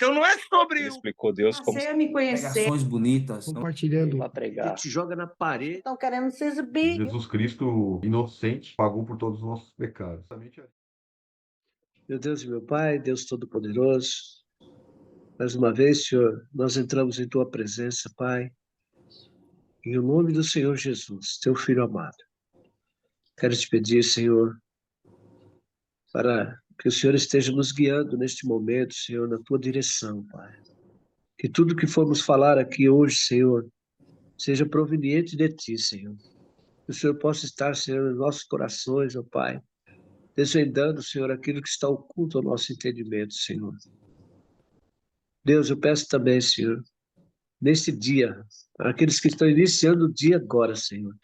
Então não é sobre Ele explicou Deus como Passei a me conhecer. Pregações bonitas. Compartilhando. para pregar. Te joga na parede. Estão querendo se exibir. Jesus Cristo, inocente, pagou por todos os nossos pecados. Meu Deus e meu Pai, Deus Todo-Poderoso, mais uma vez, Senhor, nós entramos em Tua presença, Pai, em nome do Senhor Jesus, Teu Filho amado. Quero te pedir, Senhor, para que o Senhor esteja nos guiando neste momento, Senhor, na Tua direção, Pai. Que tudo que formos falar aqui hoje, Senhor, seja proveniente de Ti, Senhor. Que o Senhor possa estar, Senhor, em nossos corações, ó Pai, desvendando, Senhor, aquilo que está oculto ao nosso entendimento, Senhor. Deus, eu peço também, Senhor, neste dia, para aqueles que estão iniciando o dia agora, Senhor,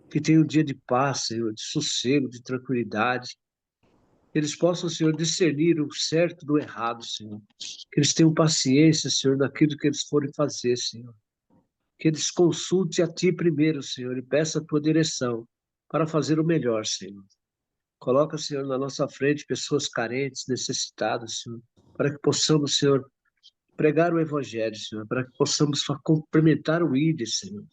que tenham um dia de paz, Senhor, de sossego, de tranquilidade, que eles possam, Senhor, discernir o certo do errado, Senhor, que eles tenham paciência, Senhor, naquilo que eles forem fazer, Senhor, que eles consultem a Ti primeiro, Senhor, e peçam a Tua direção para fazer o melhor, Senhor. Coloca, Senhor, na nossa frente pessoas carentes, necessitadas, Senhor, para que possamos, Senhor, pregar o Evangelho, Senhor, para que possamos cumprimentar o ID, Senhor.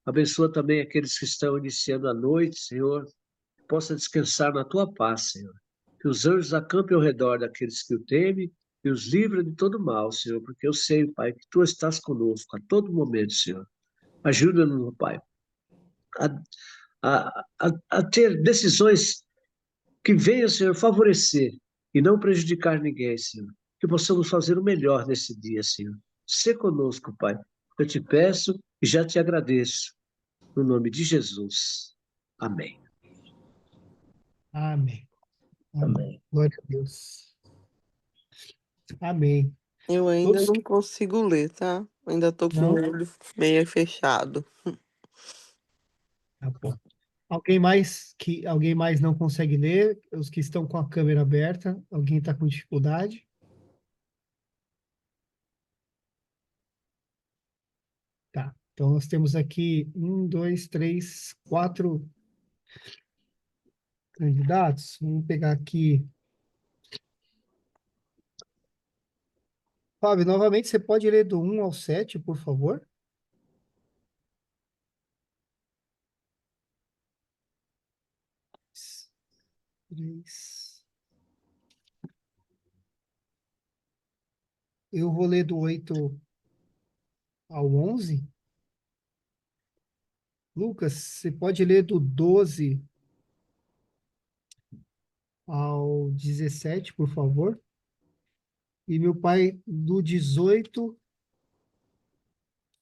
Abençoa também aqueles que estão iniciando a noite, Senhor, que possa descansar na Tua paz, Senhor. Que os anjos acampem ao redor daqueles que o temem e os livra de todo mal, Senhor, porque eu sei, Pai, que Tu estás conosco a todo momento, Senhor. Ajuda-nos, Pai, a ter decisões que venham, Senhor, favorecer e não prejudicar ninguém, Senhor. Que possamos fazer o melhor nesse dia, Senhor. Sê conosco, Pai. Eu te peço e já te agradeço. No nome de Jesus. Amém. Amém. Amém. Glória a Deus. Amém. Eu ainda Todos não consigo ler, tá? Ainda tô com Não? o olho meio fechado. Tá bom. Alguém mais não consegue ler? Os que estão com a câmera aberta, alguém está com dificuldade? Tá. Então nós temos aqui 4 candidatos. Vamos pegar aqui. Fábio, novamente, você pode ler do 1 ao 7, por favor? Eu vou ler do 8 ao 11. Lucas, você pode ler do 12 ao 17, por favor? E meu pai, do 18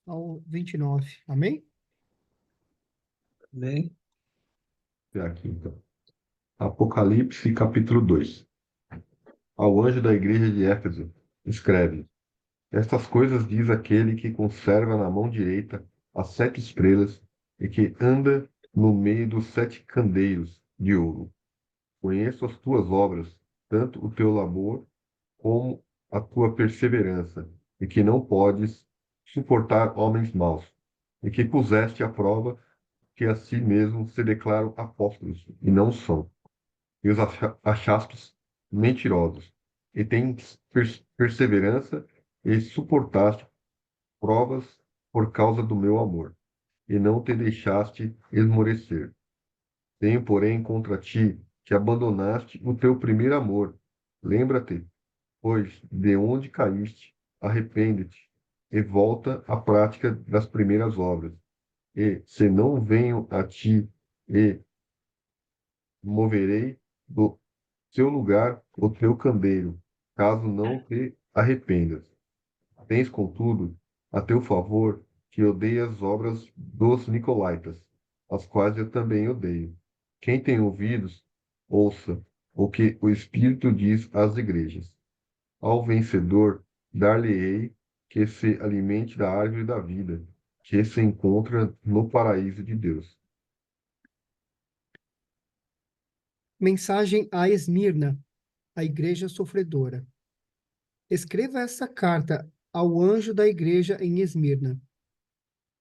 ao 29. Amém? Amém. Aqui, então. Apocalipse, capítulo 2. Ao anjo da igreja de Éfeso, escreve: Estas coisas diz aquele que conserva na mão direita as 7 estrelas e que anda no meio dos 7 candeeiros de ouro. Conheço as tuas obras, tanto o teu labor como a tua perseverança, e que não podes suportar homens maus, e que puseste à prova que a si mesmo se declaram apóstolos, e não são, e os achastes mentirosos, e tens perseverança, e suportaste provas por causa do meu amor, e não te deixaste esmorecer. Tenho, porém, contra ti que abandonaste o teu primeiro amor. Lembra-te, pois, de onde caíste, arrepende-te, e volta à prática das primeiras obras. E, se não venho a ti, e moverei do seu lugar o teu candeeiro, caso não te arrependas. Tens, contudo, a teu favor que odeias as obras dos nicolaítas, as quais eu também odeio. Quem tem ouvidos, ouça o que o Espírito diz às igrejas. Ao vencedor, dar-lhe-ei que se alimente da árvore da vida, que se encontra no paraíso de Deus. Mensagem a Esmirna, a igreja sofredora. Escreva essa carta ao anjo da igreja em Esmirna.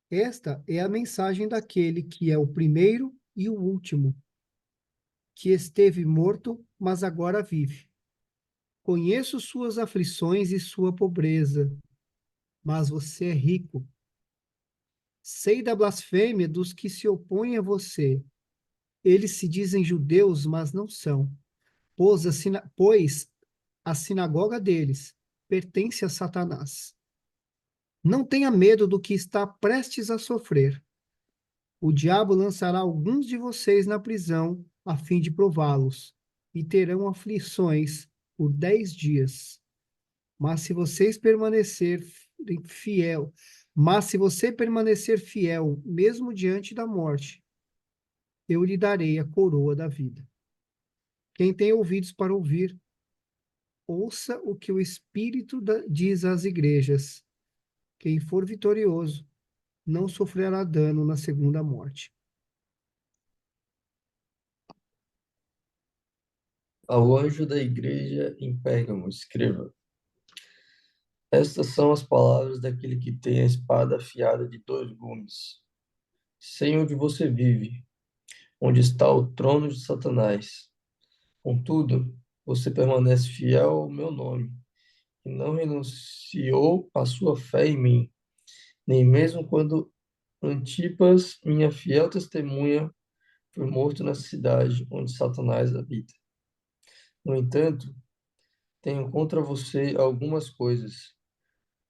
Esta é a mensagem daquele que é o primeiro e o último, que esteve morto, mas agora vive. Conheço suas aflições e sua pobreza, mas você é rico. Sei da blasfêmia dos que se opõem a você. Eles se dizem judeus, mas não são, pois a sinagoga deles pertence a Satanás. Não tenha medo do que está prestes a sofrer. O diabo lançará alguns de vocês na prisão a fim de prová-los, e terão aflições por 10 dias. Mas se vocês permanecer fiel, mas se você permanecer fiel, mesmo diante da morte, eu lhe darei a coroa da vida. Quem tem ouvidos para ouvir, ouça o que o Espírito diz às igrejas. Quem for vitorioso não sofrerá dano na segunda morte. Ao anjo da igreja em Pérgamo, escreva: Estas são as palavras daquele que tem a espada afiada de 2 gumes. Sei onde você vive, onde está o trono de Satanás. Contudo, você permanece fiel ao meu nome, e não renunciou à sua fé em mim, nem mesmo quando Antipas, minha fiel testemunha, foi morto na cidade onde Satanás habita. No entanto, tenho contra você algumas coisas.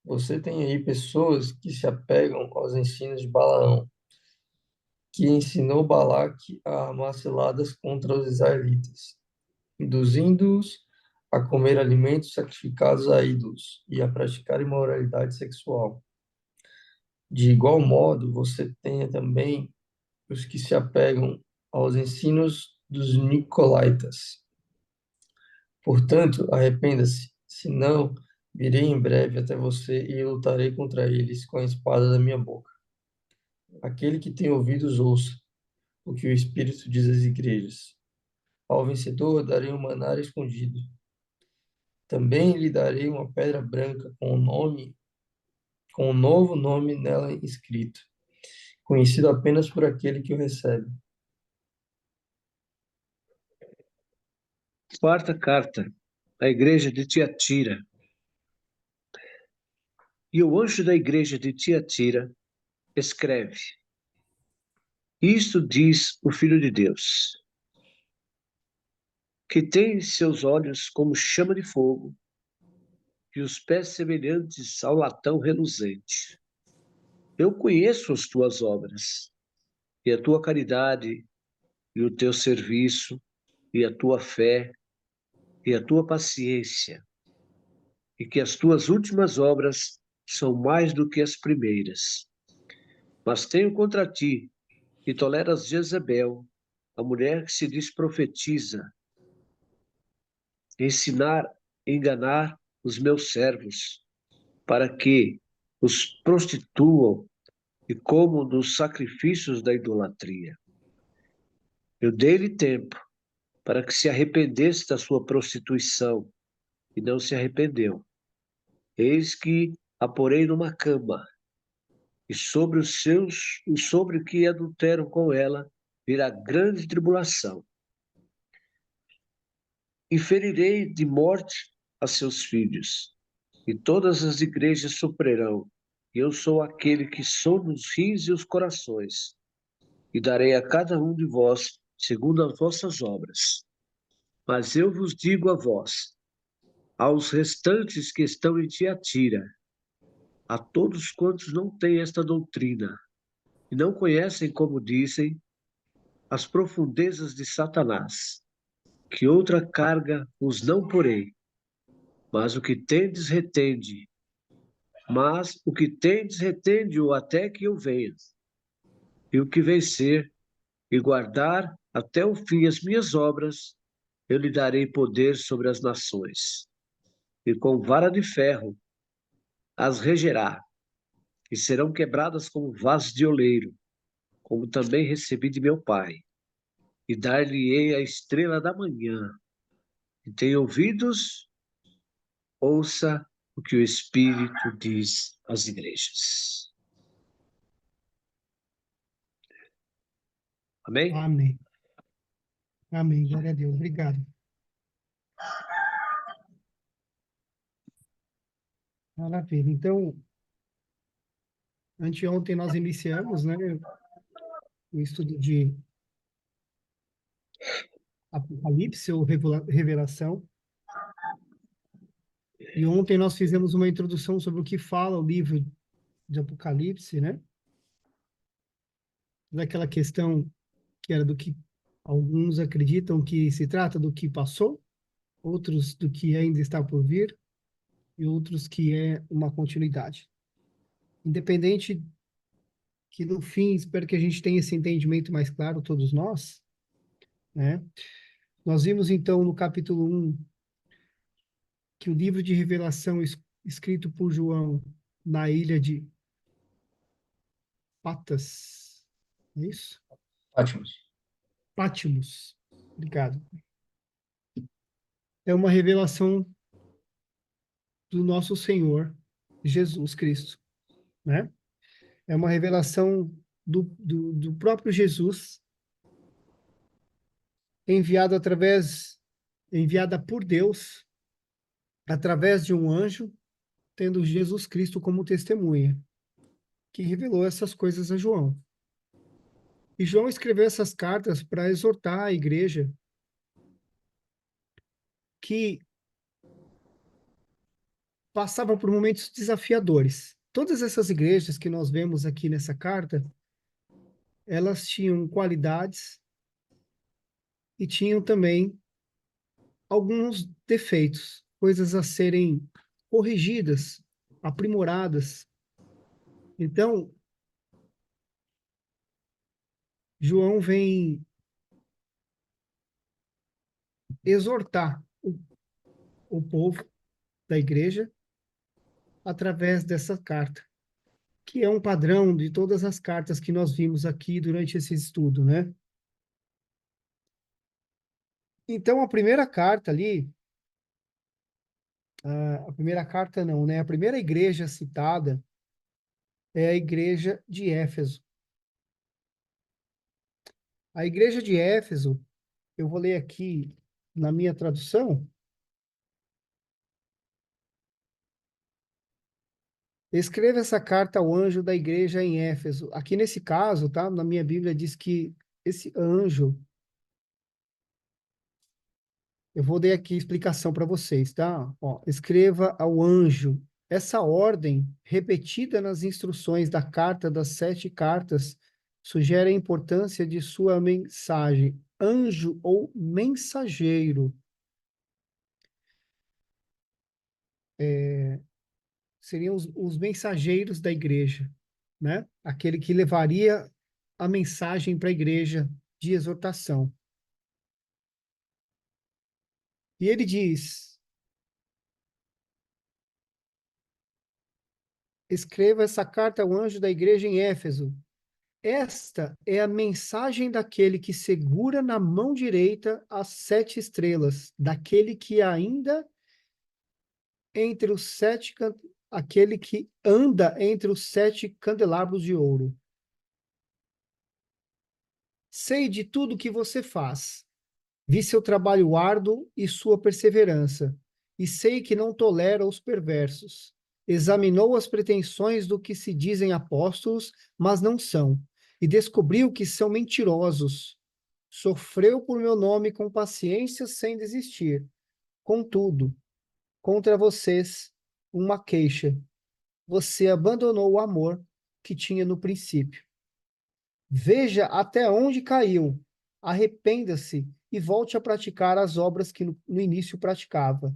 Você tem aí pessoas que se apegam aos ensinos de Balaão, que ensinou Balaque a armar ciladas contra os israelitas, induzindo-os a comer alimentos sacrificados a ídolos e a praticar imoralidade sexual. De igual modo, você tem também os que se apegam aos ensinos dos nicolaítas. Portanto, arrependa-se, senão virei em breve até você e lutarei contra eles com a espada da minha boca. Aquele que tem ouvidos, ouça o que o Espírito diz às igrejas. Ao vencedor darei um maná escondido. Também lhe darei uma pedra branca com um novo nome nela escrito, conhecido apenas por aquele que o recebe. Quarta carta à igreja de Tiatira. E o anjo da igreja de Tiatira escreve: Isto diz o Filho de Deus, que tem seus olhos como chama de fogo e os pés semelhantes ao latão reluzente. Eu conheço as tuas obras, e a tua caridade, e o teu serviço, e a tua fé, e a tua paciência, e que as tuas últimas obras são mais do que as primeiras. Mas tenho contra ti que toleras Jezebel, a mulher que se diz profetiza, enganar os meus servos, para que os prostituam e comam dos sacrifícios da idolatria. Eu dei-lhe tempo para que se arrependesse da sua prostituição, e não se arrependeu. Eis que a porei numa cama, e sobre o que adulteram com ela, virá grande tribulação. E ferirei de morte a seus filhos, e todas as igrejas sofrerão. E eu sou aquele que sonda os rins e os corações, e darei a cada um de vós segundo as vossas obras. Mas eu vos digo a vós, aos restantes que estão em Tiatira, a todos quantos não têm esta doutrina, e não conhecem, como dizem, as profundezas de Satanás, que outra carga vos não porei, mas o que tendes retende, retende-o até que eu venha. E o que vencer e guardar até o fim as minhas obras, eu lhe darei poder sobre as nações. E com vara de ferro as regerá, e serão quebradas como vasos de oleiro, como também recebi de meu Pai. E dar-lhe-ei a estrela da manhã. E tem ouvidos, ouça o que o Espírito diz às igrejas. Amém? Amém. Amém. Glória a Deus. Obrigado. Maravilha. Então, anteontem nós iniciamos, né, o estudo de Apocalipse ou Revelação. E ontem nós fizemos uma introdução sobre o que fala o livro de Apocalipse, né? Daquela questão que era do que alguns acreditam que se trata do que passou, outros do que ainda está por vir, e outros que é uma continuidade. Independente que no fim, espero que a gente tenha esse entendimento mais claro, todos nós, né? Nós vimos então no capítulo 1 que o livro de Revelação escrito por João na ilha de Patas, é isso? Patmos. Patmos. Obrigado. É uma revelação do nosso Senhor Jesus Cristo, né? É uma revelação do próprio Jesus, enviada por Deus, através de um anjo, tendo Jesus Cristo como testemunha, que revelou essas coisas a João. E João escreveu essas cartas para exortar a igreja que passava por momentos desafiadores. Todas essas igrejas que nós vemos aqui nessa carta, elas tinham qualidades e tinham também alguns defeitos, coisas a serem corrigidas, aprimoradas. Então, João vem exortar o povo da igreja através dessa carta, que é um padrão de todas as cartas que nós vimos aqui durante esse estudo, né? Então, a primeira carta ali, a primeira carta não, né? A primeira igreja citada é a igreja de Éfeso. A igreja de Éfeso, eu vou ler aqui na minha tradução. Escreva essa carta ao anjo da igreja em Éfeso. Aqui nesse caso, tá? Na minha Bíblia diz que esse anjo, eu vou dar aqui explicação para vocês, tá? Ó, escreva ao anjo. Essa ordem, repetida nas instruções da carta das 7 cartas, sugere a importância de sua mensagem. Anjo ou mensageiro. Seriam os mensageiros da igreja, né? Aquele que levaria a mensagem para a igreja de exortação. E ele diz: escreva essa carta ao anjo da igreja em Éfeso. Esta é a mensagem daquele que segura na mão direita as 7 estrelas, daquele que ainda entre os 7, aquele que anda entre os 7 candelabros de ouro. Sei de tudo que você faz. Vi seu trabalho árduo e sua perseverança, e sei que não tolera os perversos. Examinou as pretensões do que se dizem apóstolos, mas não são, e descobriu que são mentirosos. Sofreu por meu nome com paciência sem desistir. Contudo, contra vocês, uma queixa. Você abandonou o amor que tinha no princípio. Veja até onde caiu. Arrependa-se e volte a praticar as obras que no início praticava.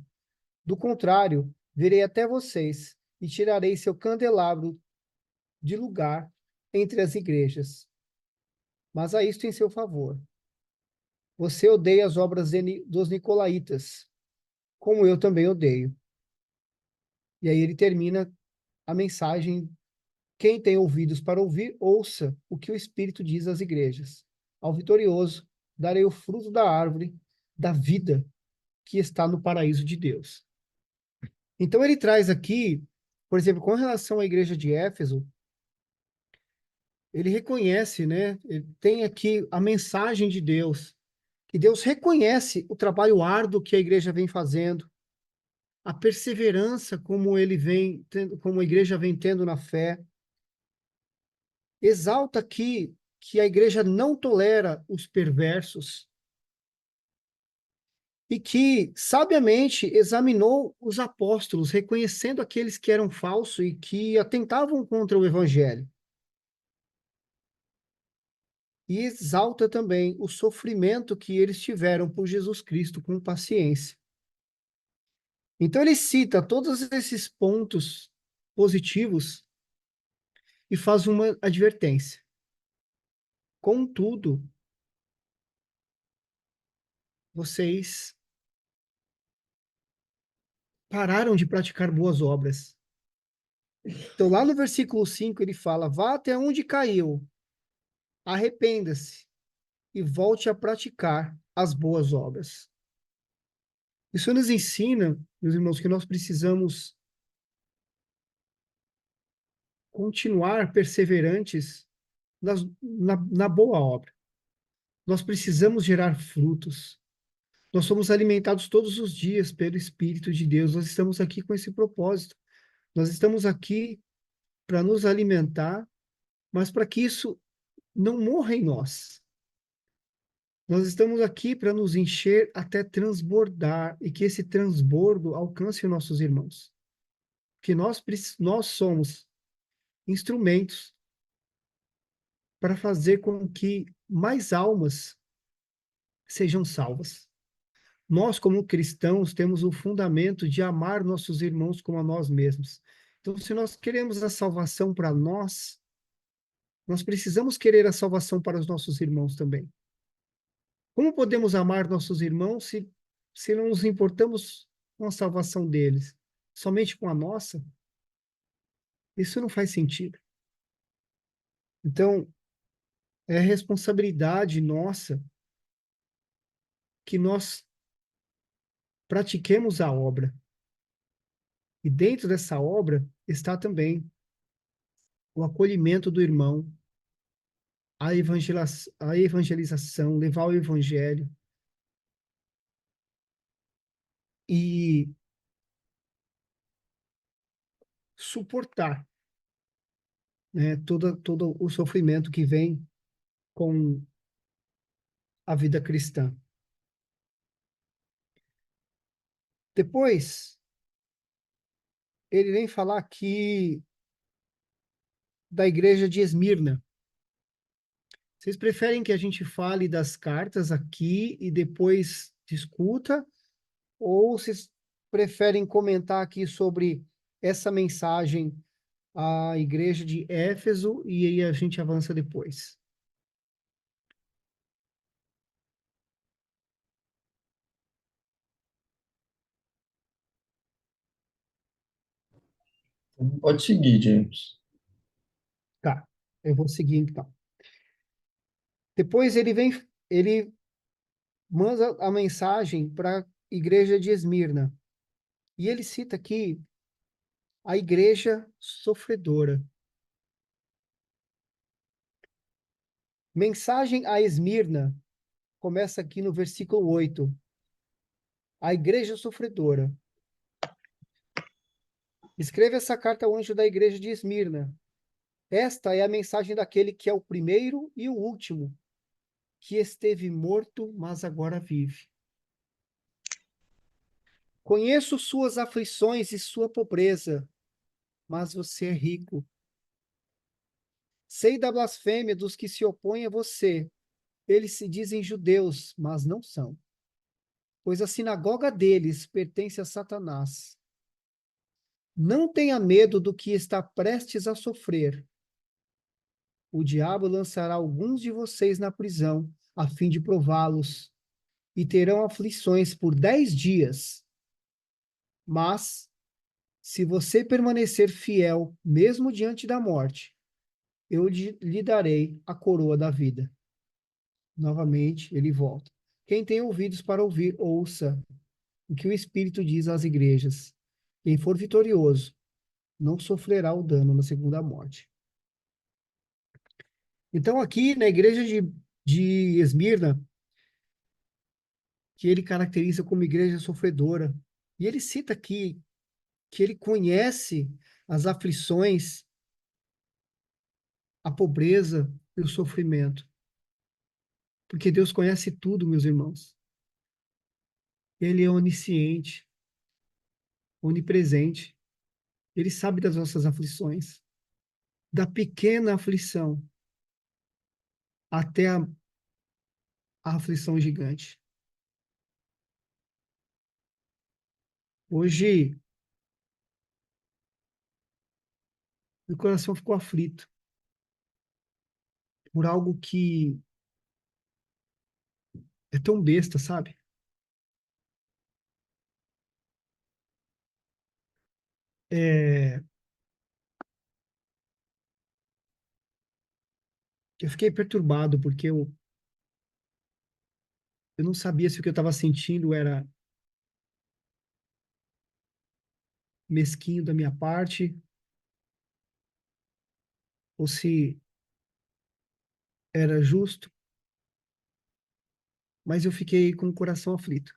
Do contrário, virei até vocês e tirarei seu candelabro de lugar entre as igrejas. Mas há isto em seu favor. Você odeia as obras dos nicolaítas, como eu também odeio. E aí ele termina a mensagem: quem tem ouvidos para ouvir, ouça o que o Espírito diz às igrejas. Ao vitorioso, darei o fruto da árvore da vida que está no paraíso de Deus. Então ele traz aqui, por exemplo, com relação à igreja de Éfeso, ele reconhece, né? Ele tem aqui a mensagem de Deus, que Deus reconhece o trabalho árduo que a igreja vem fazendo, a perseverança como a igreja vem tendo na fé. Exalta aqui que a igreja não tolera os perversos e que sabiamente examinou os apóstolos, reconhecendo aqueles que eram falsos e que atentavam contra o evangelho. E exalta também o sofrimento que eles tiveram por Jesus Cristo com paciência. Então ele cita todos esses pontos positivos e faz uma advertência. Contudo, vocês pararam de praticar boas obras. Então, lá no versículo 5, ele fala: vá até onde caiu, arrependa-se e volte a praticar as boas obras. Isso nos ensina, meus irmãos, que nós precisamos continuar perseverantes na boa obra. Nós precisamos gerar frutos. Nós somos alimentados todos os dias pelo Espírito de Deus. Nós estamos aqui com esse propósito. Nós estamos aqui para nos alimentar, mas para que isso não morra em nós. Nós estamos aqui para nos encher até transbordar e que esse transbordo alcance os nossos irmãos. Que nós somos instrumentos para fazer com que mais almas sejam salvas. Nós, como cristãos, temos o fundamento de amar nossos irmãos como a nós mesmos. Então, se nós queremos a salvação para nós, nós precisamos querer a salvação para os nossos irmãos também. Como podemos amar nossos irmãos se não nos importamos com a salvação deles, somente com a nossa? Isso não faz sentido. Então, é responsabilidade nossa que nós pratiquemos a obra. E dentro dessa obra está também o acolhimento do irmão, a evangelização, levar o evangelho e suportar, né, todo o sofrimento que vem com a vida cristã. Depois, ele vem falar aqui da igreja de Esmirna. Vocês preferem que a gente fale das cartas aqui e depois discuta? Ou vocês preferem comentar aqui sobre essa mensagem à igreja de Éfeso e aí a gente avança depois? Pode seguir, James. Tá, eu vou seguir então. Depois ele manda a mensagem para a igreja de Esmirna. E ele cita aqui a igreja sofredora. Mensagem a Esmirna começa aqui no versículo 8. A igreja sofredora. Escreva essa carta ao anjo da igreja de Esmirna. Esta é a mensagem daquele que é o primeiro e o último, que esteve morto, mas agora vive. Conheço suas aflições e sua pobreza, mas você é rico. Sei da blasfêmia dos que se opõem a você. Eles se dizem judeus, mas não são, pois a sinagoga deles pertence a Satanás. Não tenha medo do que está prestes a sofrer. O diabo lançará alguns de vocês na prisão, a fim de prová-los, e terão aflições por 10 dias. Mas, se você permanecer fiel, mesmo diante da morte, eu lhe darei a coroa da vida. Novamente, ele volta. Quem tem ouvidos para ouvir, ouça o que o Espírito diz às igrejas. Quem for vitorioso não sofrerá o dano na segunda morte. Então, aqui na igreja de Esmirna, que ele caracteriza como igreja sofredora, E ele cita aqui que ele conhece as aflições, a pobreza e o sofrimento. Porque Deus conhece tudo, meus irmãos. Ele é onisciente, onipresente. Ele sabe das nossas aflições, da pequena aflição até a aflição gigante. Hoje, meu coração ficou aflito por algo que é tão besta, sabe? É, eu fiquei perturbado porque eu não sabia se o que eu estava sentindo era mesquinho da minha parte ou se era justo, mas eu fiquei com o coração aflito.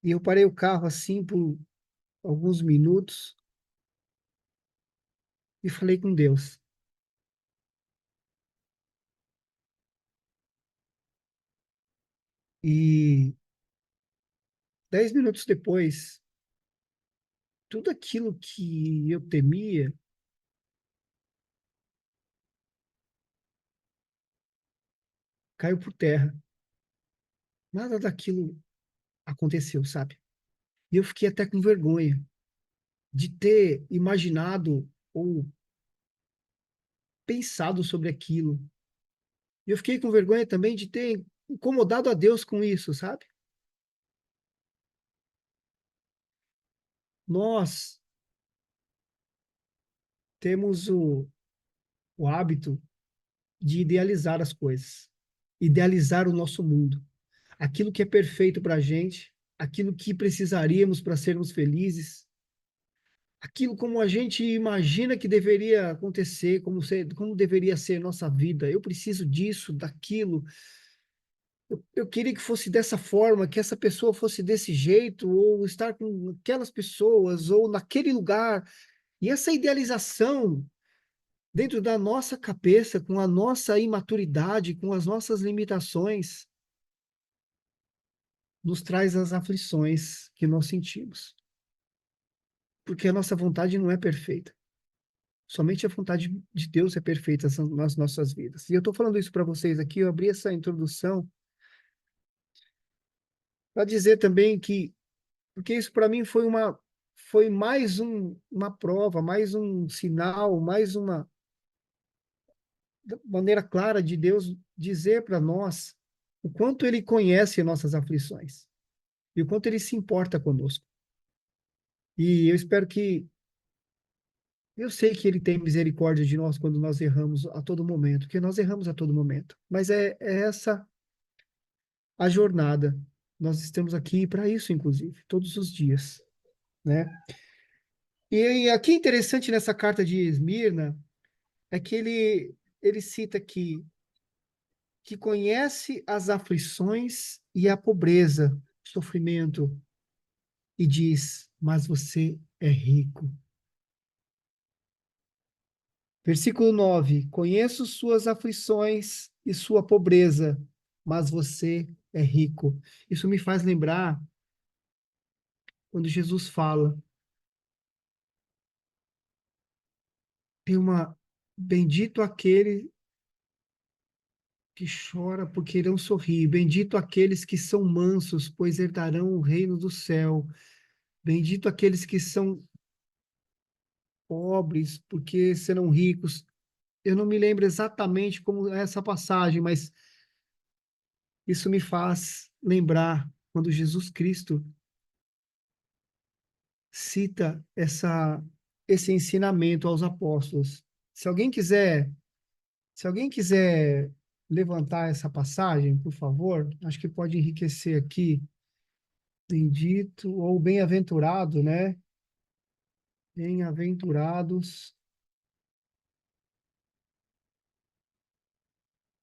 E eu parei o carro assim por alguns minutos e falei com Deus. E 10 minutos depois, tudo aquilo que eu temia caiu por terra. Nada daquilo aconteceu, sabe? E eu fiquei até com vergonha de ter imaginado ou pensado sobre aquilo. E eu fiquei com vergonha também de ter incomodado a Deus com isso, sabe? Nós temos o hábito de idealizar as coisas, idealizar o nosso mundo, aquilo que é perfeito para a gente, aquilo que precisaríamos para sermos felizes, aquilo como a gente imagina que deveria acontecer, como deveria ser nossa vida. Eu preciso disso, daquilo. Eu queria que fosse dessa forma, que essa pessoa fosse desse jeito, ou estar com aquelas pessoas, ou naquele lugar. E essa idealização dentro da nossa cabeça, com a nossa imaturidade, com as nossas limitações, nos traz as aflições que nós sentimos. Porque a nossa vontade não é perfeita. Somente a vontade de Deus é perfeita nas nossas vidas. E eu estou falando isso para vocês aqui, eu abri essa introdução para dizer também que, porque isso para mim foi mais uma prova, mais um sinal, mais uma maneira clara de Deus dizer para nós o quanto Ele conhece nossas aflições e o quanto Ele se importa conosco. E eu espero que, eu sei que Ele tem misericórdia de nós quando nós erramos a todo momento, porque nós erramos a todo momento, mas é essa a jornada. Nós estamos aqui para isso, inclusive, todos os dias, né? E aqui interessante nessa carta de Esmirna é que ele cita que conhece as aflições e a pobreza, sofrimento, e diz: mas você é rico. Versículo 9: conheço suas aflições e sua pobreza, mas você é rico. Isso me faz lembrar quando Jesus fala, tem uma bendito aquele que chora porque irão sorrir, bendito aqueles que são mansos, pois herdarão o reino do céu, bendito aqueles que são pobres, porque serão ricos. Eu não me lembro exatamente como é essa passagem, mas isso me faz lembrar quando Jesus Cristo cita esse ensinamento aos apóstolos. Se alguém quiser, se alguém quiser levantar essa passagem, por favor, acho que pode enriquecer aqui. Bendito ou bem-aventurado, né? Bem-aventurados.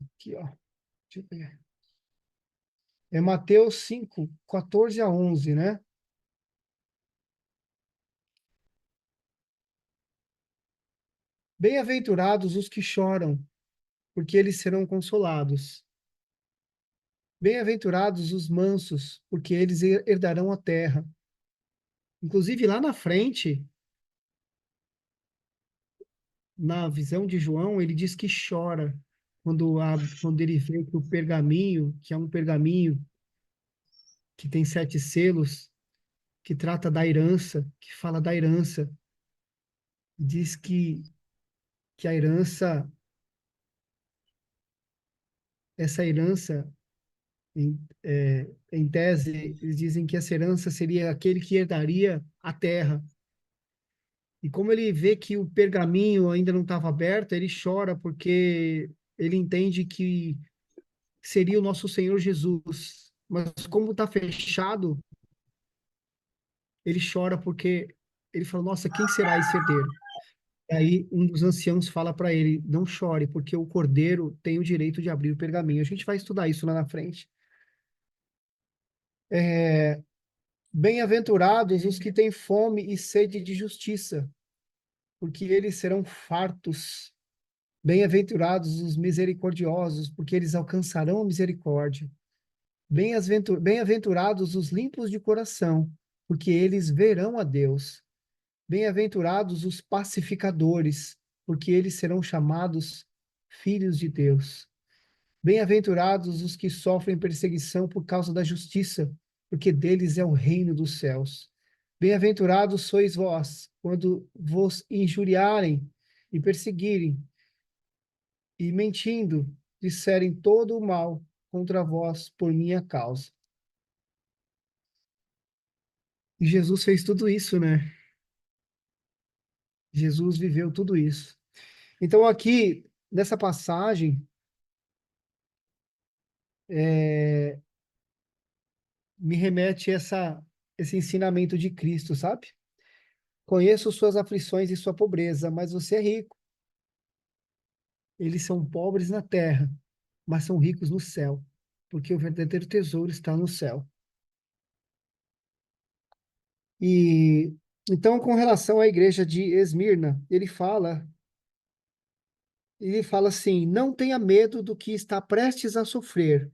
Aqui, ó. Deixa eu ver. É Mateus 5, 14 a 11, né? Bem-aventurados os que choram, porque eles serão consolados. Bem-aventurados os mansos, porque eles herdarão a terra. Inclusive, lá na frente, na visão de João, ele diz que chora quando ele vê que o pergaminho, que é um pergaminho que tem 7 selos, que trata da herança, que fala da herança, diz que a herança, essa herança, em tese, eles dizem que essa herança seria aquele que herdaria a terra. E como ele vê que o pergaminho ainda não estava aberto, ele chora porque ele entende que seria o nosso Senhor Jesus. Mas como está fechado, ele chora porque ele fala: Nossa, quem será esse herdeiro? E aí um dos anciãos fala para ele: Não chore, porque o cordeiro tem o direito de abrir o pergaminho. A gente vai estudar isso lá na frente. É, Bem-aventurados os que têm fome e sede de justiça, porque eles serão fartos. Bem-aventurados os misericordiosos, porque eles alcançarão a misericórdia. Bem-aventurados os limpos de coração, porque eles verão a Deus. Bem-aventurados os pacificadores, porque eles serão chamados filhos de Deus. Bem-aventurados os que sofrem perseguição por causa da justiça, porque deles é o reino dos céus. Bem-aventurados sois vós, quando vos injuriarem e perseguirem, e mentindo, disserem todo o mal contra vós por minha causa. E Jesus fez tudo isso, né? Jesus viveu tudo isso. Então, aqui, nessa passagem, me remete esse ensinamento de Cristo, sabe? Conheço suas aflições e sua pobreza, mas você é rico. Eles são pobres na terra, mas são ricos no céu, porque o verdadeiro tesouro está no céu. E então, com relação à igreja de Esmirna, ele fala assim: não tenha medo do que está prestes a sofrer,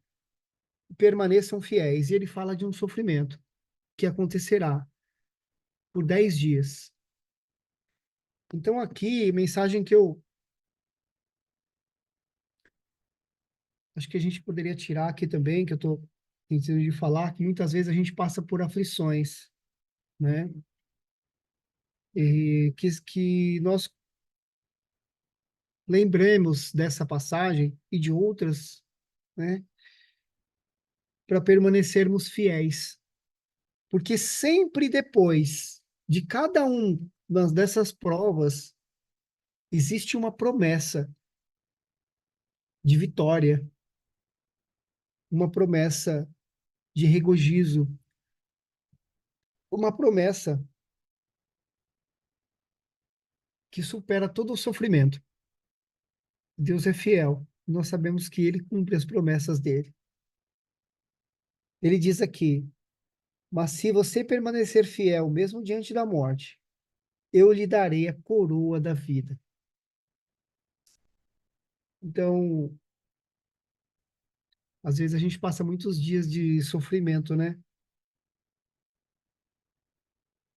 permaneçam fiéis. E ele fala de um sofrimento que acontecerá por 10 dias. Então, aqui, mensagem que eu acho que a gente poderia tirar aqui também, que eu estou tentando de falar, que muitas vezes a gente passa por aflições, né? E que nós lembremos dessa passagem e de outras, né? Para permanecermos fiéis. Porque sempre depois de cada dessas provas, existe uma promessa de vitória, uma promessa de regozijo, uma promessa que supera todo o sofrimento. Deus é fiel. Nós sabemos que ele cumpre as promessas dele. Ele diz aqui: Mas se você permanecer fiel, mesmo diante da morte, eu lhe darei a coroa da vida. Então, às vezes a gente passa muitos dias de sofrimento, né?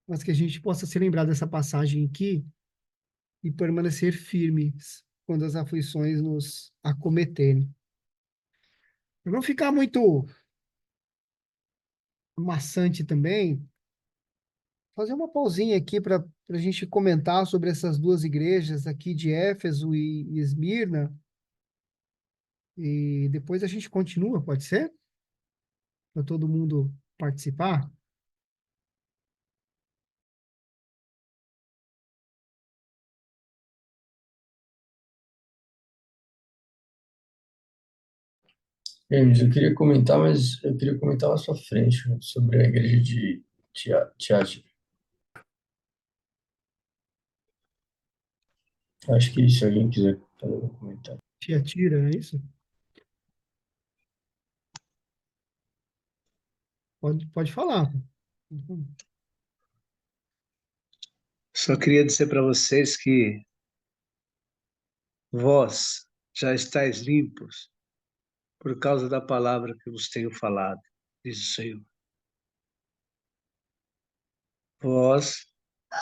Mas que a gente possa se lembrar dessa passagem aqui e permanecer firmes quando as aflições nos acometerem. Para não ficar muito maçante também, fazer uma pausinha aqui para a gente comentar sobre essas duas igrejas aqui de Éfeso e Esmirna, e depois a gente continua, pode ser? Para todo mundo participar? James, eu queria comentar, mas eu queria comentar mais pra frente sobre a igreja de Tiatira. Acho que se alguém quiser fazer um comentário. Tiatira, é isso? Pode falar. Só queria dizer para vocês que vós já estáis limpos por causa da palavra que vos tenho falado, diz o Senhor. Vós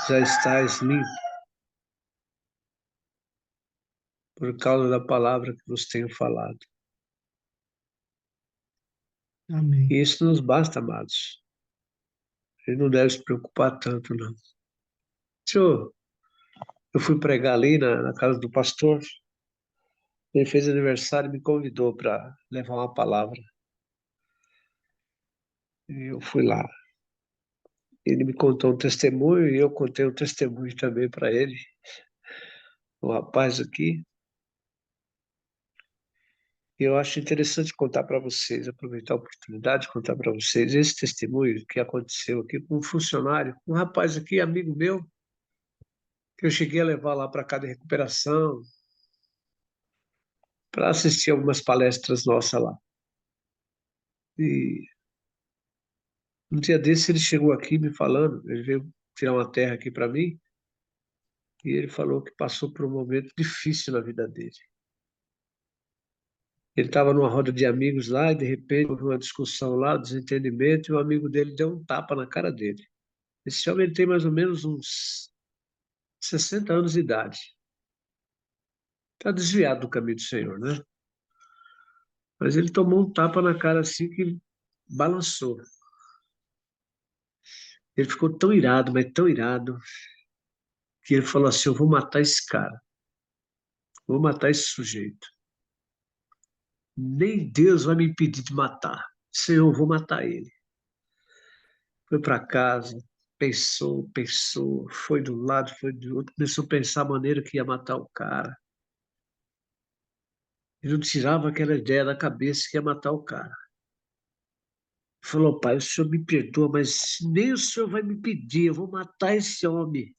já estáis limpos por causa da palavra que vos tenho falado. Amém. E isso nos basta, amados. A gente não deve se preocupar tanto, não. Senhor, eu fui pregar ali na casa do pastor. Ele fez aniversário e me convidou para levar uma palavra. E eu fui lá. Ele me contou um testemunho e eu contei um testemunho também para ele. Um rapaz aqui. E eu acho interessante contar para vocês, aproveitar a oportunidade de contar para vocês esse testemunho que aconteceu aqui com um funcionário, um rapaz aqui, amigo meu, que eu cheguei a levar lá para casa de recuperação, para assistir algumas palestras nossas lá. E um dia desse ele chegou aqui me falando, ele veio tirar uma terra aqui para mim, e ele falou que passou por um momento difícil na vida dele. Ele estava numa roda de amigos lá e de repente houve uma discussão lá, um desentendimento, e o amigo dele deu um tapa na cara dele. Esse homem tem mais ou menos uns 60 anos de idade. Está desviado do caminho do Senhor, né? Mas ele tomou um tapa na cara assim que balançou. Ele ficou tão irado, mas tão irado, que ele falou assim: eu vou matar esse cara, vou matar esse sujeito. Nem Deus vai me impedir de matar. Senhor, eu vou matar ele. Foi para casa, pensou, foi de um lado, foi do outro, começou a pensar a maneira que ia matar o cara. Ele não tirava aquela ideia da cabeça que ia matar o cara. Falou: pai, o senhor me perdoa, mas nem o senhor vai me pedir, eu vou matar esse homem.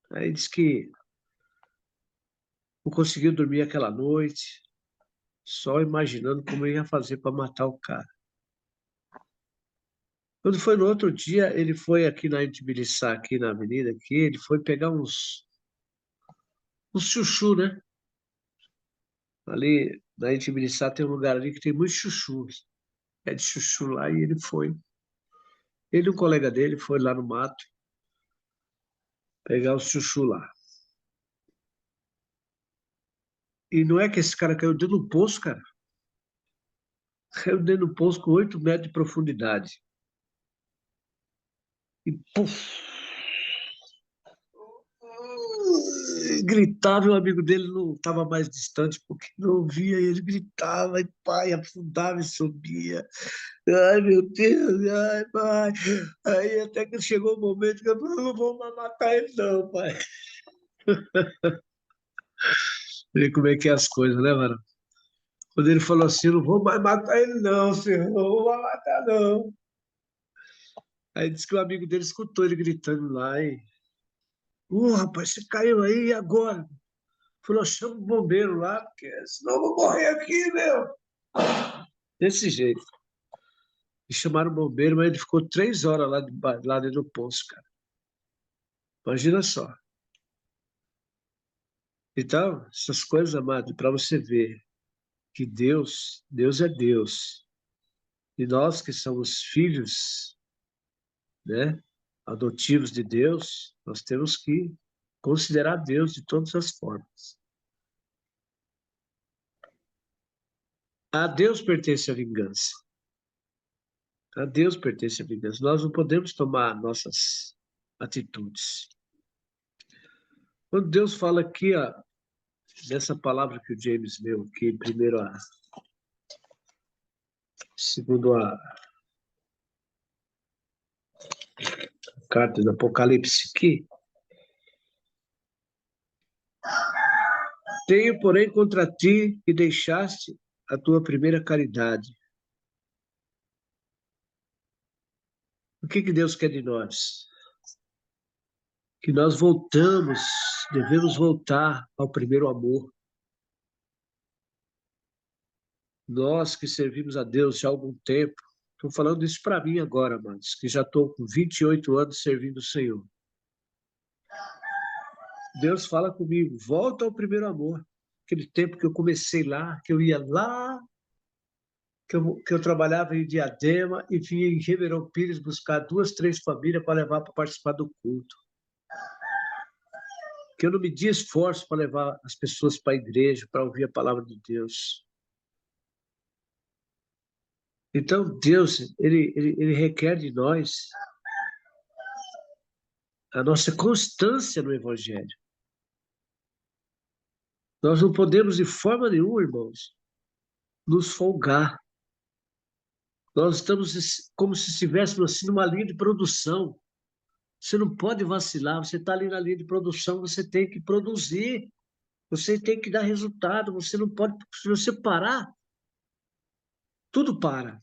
Aí disse que não conseguiu dormir aquela noite, só imaginando como ia fazer para matar o cara. Quando foi no outro dia, ele foi aqui na Intibiriçá, aqui na avenida, aqui, ele foi pegar uns chuchu, né? Ali na Intibiriçá tem um lugar ali que tem muitos chuchus. É de chuchu lá e ele foi. Ele e um colega dele foi lá no mato pegar o chuchu lá. E não é que esse cara caiu dentro do poço, cara. Caiu dentro do poço com 8 metros de profundidade. E puf! Gritava, e o amigo dele não estava mais distante, porque não via, e ele gritava, e pai, afundava e subia. Ai, meu Deus, ai, pai. Aí até que chegou o momento que eu falei: não vou mais matar ele, não, pai. Vê como é que é as coisas, né, mano? Quando ele falou assim: não vou mais matar ele, não, senhor, não vou mais matar, não. Aí disse que o amigo dele escutou ele gritando lá, e rapaz, você caiu aí, e agora? Falou: chama o bombeiro lá, porque senão eu vou morrer aqui, meu. Desse jeito. E chamaram o bombeiro, mas ele ficou 3 horas lá dentro do poço, cara. Imagina só. Então, essas coisas, amado, para você ver que Deus é Deus. E nós que somos filhos, né, adotivos de Deus, nós temos que considerar Deus de todas as formas. A Deus pertence a vingança. A Deus pertence a vingança. Nós não podemos tomar nossas atitudes. Quando Deus fala aqui, ó, nessa palavra que o James leu aqui, segundo a carta do Apocalipse aqui, tenho, porém, contra ti que deixaste a tua primeira caridade. O que Deus quer de nós? Que nós devemos voltar ao primeiro amor. Nós que servimos a Deus já há algum tempo, estou falando isso para mim agora, amados, que já estou com 28 anos servindo o Senhor. Deus fala comigo, volta ao primeiro amor. Aquele tempo que eu comecei lá, que eu ia lá, que eu trabalhava em Diadema e vinha em Ribeirão Pires buscar 2, 3 famílias para levar para participar do culto. Que eu não media esforço para levar as pessoas para a igreja, para ouvir a palavra de Deus. Então, Deus, ele requer de nós a nossa constância no Evangelho. Nós não podemos, de forma nenhuma, irmãos, nos folgar. Nós estamos como se estivéssemos assim numa linha de produção. Você não pode vacilar, você está ali na linha de produção, você tem que produzir, você tem que dar resultado, você não pode, se você parar, tudo para.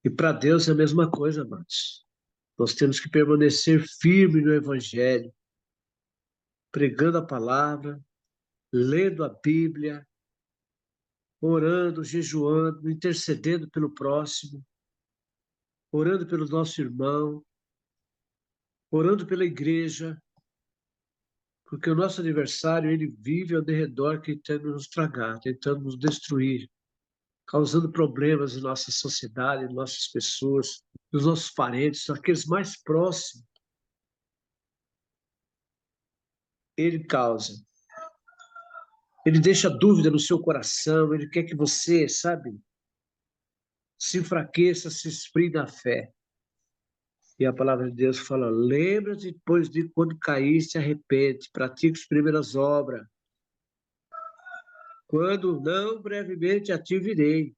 E para Deus é a mesma coisa, amados. Nós temos que permanecer firme no Evangelho, pregando a palavra, lendo a Bíblia, orando, jejuando, intercedendo pelo próximo, orando pelo nosso irmão, orando pela igreja, porque o nosso adversário, ele vive ao derredor tentando nos tragar, tentando nos destruir, causando problemas em nossa sociedade, em nossas pessoas, nos nossos parentes, aqueles mais próximos. Ele causa. Ele deixa dúvida no seu coração, ele quer que você, sabe, se enfraqueça, se esfrie na fé. E a palavra de Deus fala, lembra-te depois de quando caíste, arrepende, pratica as primeiras obras. Quando não, brevemente a ti virei,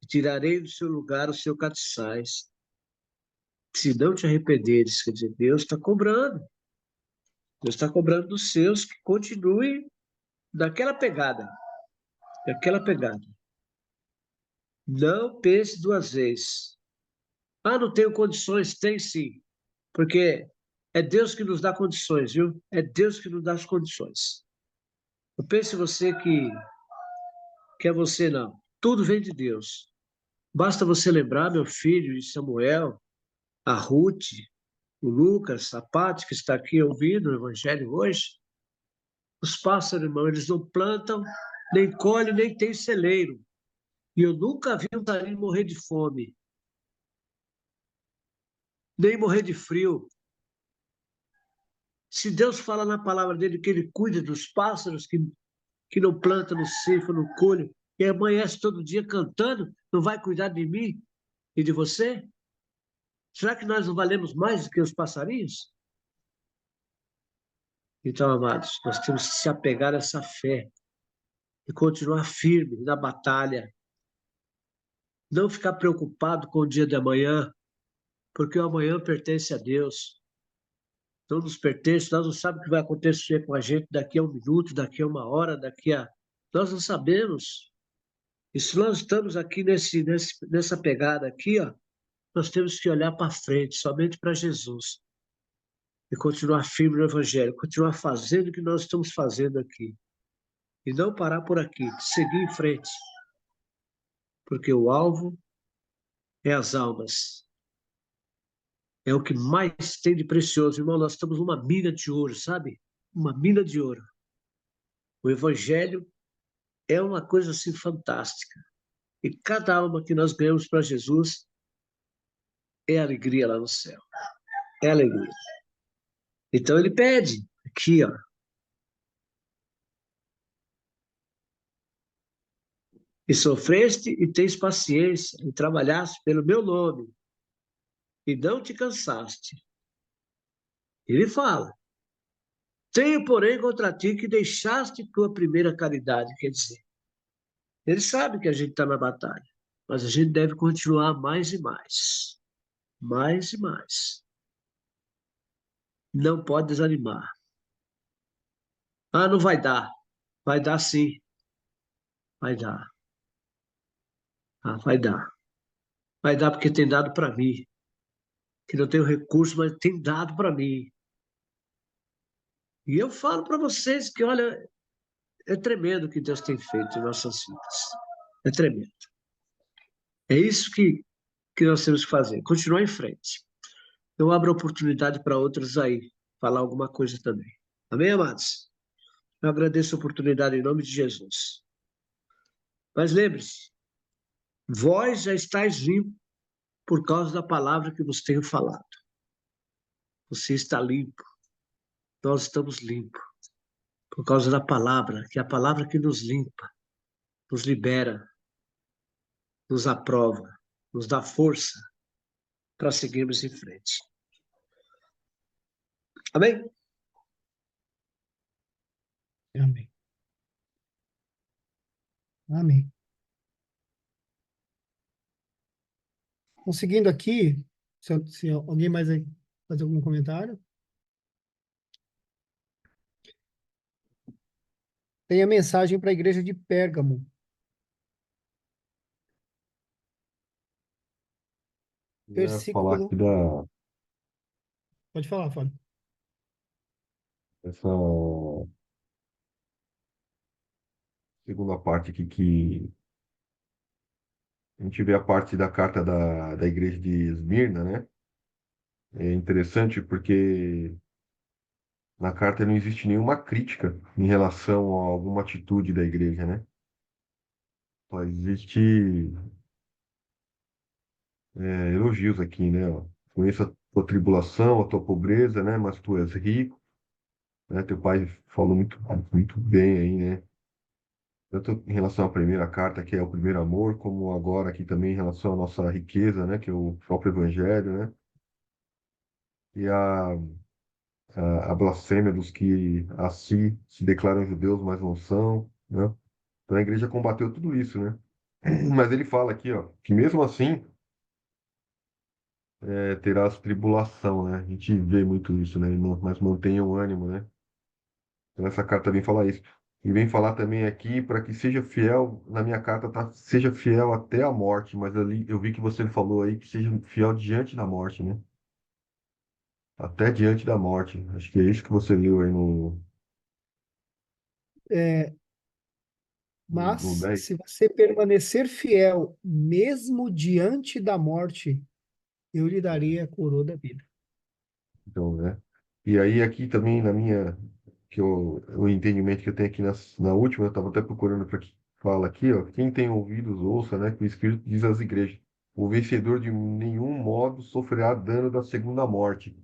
e tirarei do seu lugar o seu castiçais. Se não te arrependeres, quer dizer, Deus está cobrando. Deus está cobrando dos seus que continue daquela pegada. Daquela pegada. Não pense 2 vezes. Ah, não tenho condições? Tem sim. Porque é Deus que nos dá condições, viu? É Deus que nos dá as condições. Não pense você que é você, não. Tudo vem de Deus. Basta você lembrar, meu filho, de Samuel, a Ruth, o Lucas, a Paty, que está aqui ouvindo o Evangelho hoje. Os pássaros, irmão, eles não plantam, nem colhem, nem têm celeiro. E eu nunca vi um passarinho morrer de fome, nem morrer de frio. Se Deus fala na palavra dele que ele cuida dos pássaros, que não planta, não ceifa, não colhe, e amanhece todo dia cantando, não vai cuidar de mim e de você? Será que nós não valemos mais do que os passarinhos? Então, amados, nós temos que se apegar a essa fé e continuar firme na batalha. Não ficar preocupado com o dia de amanhã, porque o amanhã pertence a Deus. Não nos pertence, nós não sabemos o que vai acontecer com a gente daqui a 1 minuto, daqui a 1 hora, Nós não sabemos. E se nós estamos aqui nessa pegada aqui, ó, nós temos que olhar para frente, somente para Jesus. E continuar firme no Evangelho, continuar fazendo o que nós estamos fazendo aqui. E não parar por aqui, seguir em frente. Porque o alvo é as almas. É o que mais tem de precioso. Irmão, nós estamos numa mina de ouro, sabe? Uma mina de ouro. O Evangelho é uma coisa assim fantástica. E cada alma que nós ganhamos para Jesus é alegria lá no céu. É alegria. Então ele pede aqui, ó. E sofreste e tens paciência, e trabalhaste pelo meu nome, e não te cansaste. Ele fala, tenho, porém, contra ti que deixaste tua primeira caridade. Quer dizer, ele sabe que a gente está na batalha, mas a gente deve continuar mais e mais. Mais e mais. Não pode desanimar. Ah, não vai dar. Vai dar sim. Vai dar. Ah, vai dar. Vai dar porque tem dado para mim. Que não tenho recurso, mas tem dado para mim. E eu falo para vocês que, olha, É tremendo o que Deus tem feito em nossas vidas. É tremendo. É isso que nós temos que fazer, continuar em frente. Eu abro a oportunidade para outros aí falar alguma coisa também. Amém, amados? Eu agradeço a oportunidade em nome de Jesus. Mas lembre-se, vós já estáis limpos por causa da palavra que vos tenho falado. Você está limpo, nós estamos limpos por causa da palavra, que é a palavra que nos limpa, nos libera, nos aprova, nos dá força para seguirmos em frente. Amém? Amém. Amém. Então, seguindo aqui, se alguém mais aí fazer algum comentário? Tem a mensagem para a igreja de Pérgamo. Eu ia falar aqui Versículo. Pode falar, Fábio. dessa segunda parte aqui que a gente vê a parte da carta da igreja de Esmirna, né? É interessante porque na carta não existe nenhuma crítica em relação a alguma atitude da igreja, né? Só existe elogios aqui, né? Ó. Conheço a tua tribulação, a tua pobreza, né? Mas tu és rico, né? Teu pai falou muito bem aí, né? Tanto em relação à primeira carta, que é o primeiro amor, como agora aqui também em relação à nossa riqueza, né? Que é o próprio evangelho, né? E a blasfêmia dos que a si se declaram judeus, mas não são, né? Então a igreja combateu tudo isso, né? Mas ele fala aqui, ó, que mesmo assim terás tribulação, né? A gente vê muito isso, né? Mas mantenha o ânimo, né? Então essa carta vem falar isso. E vem falar também aqui para que seja fiel, na minha carta tá, seja fiel até a morte, mas ali eu vi que você falou aí que seja fiel diante da morte, né? Até diante da morte. Acho que é isso que você leu aí É, no mas, 10. se você permanecer fiel, mesmo diante da morte, eu lhe daria a coroa da vida. Então, né? E aí aqui também na minha o entendimento que eu tenho aqui na última, eu estava até procurando para que fala aqui, ó, quem tem ouvidos ouça, né, que o Espírito diz às igrejas, o vencedor de nenhum modo sofrerá dano da segunda morte.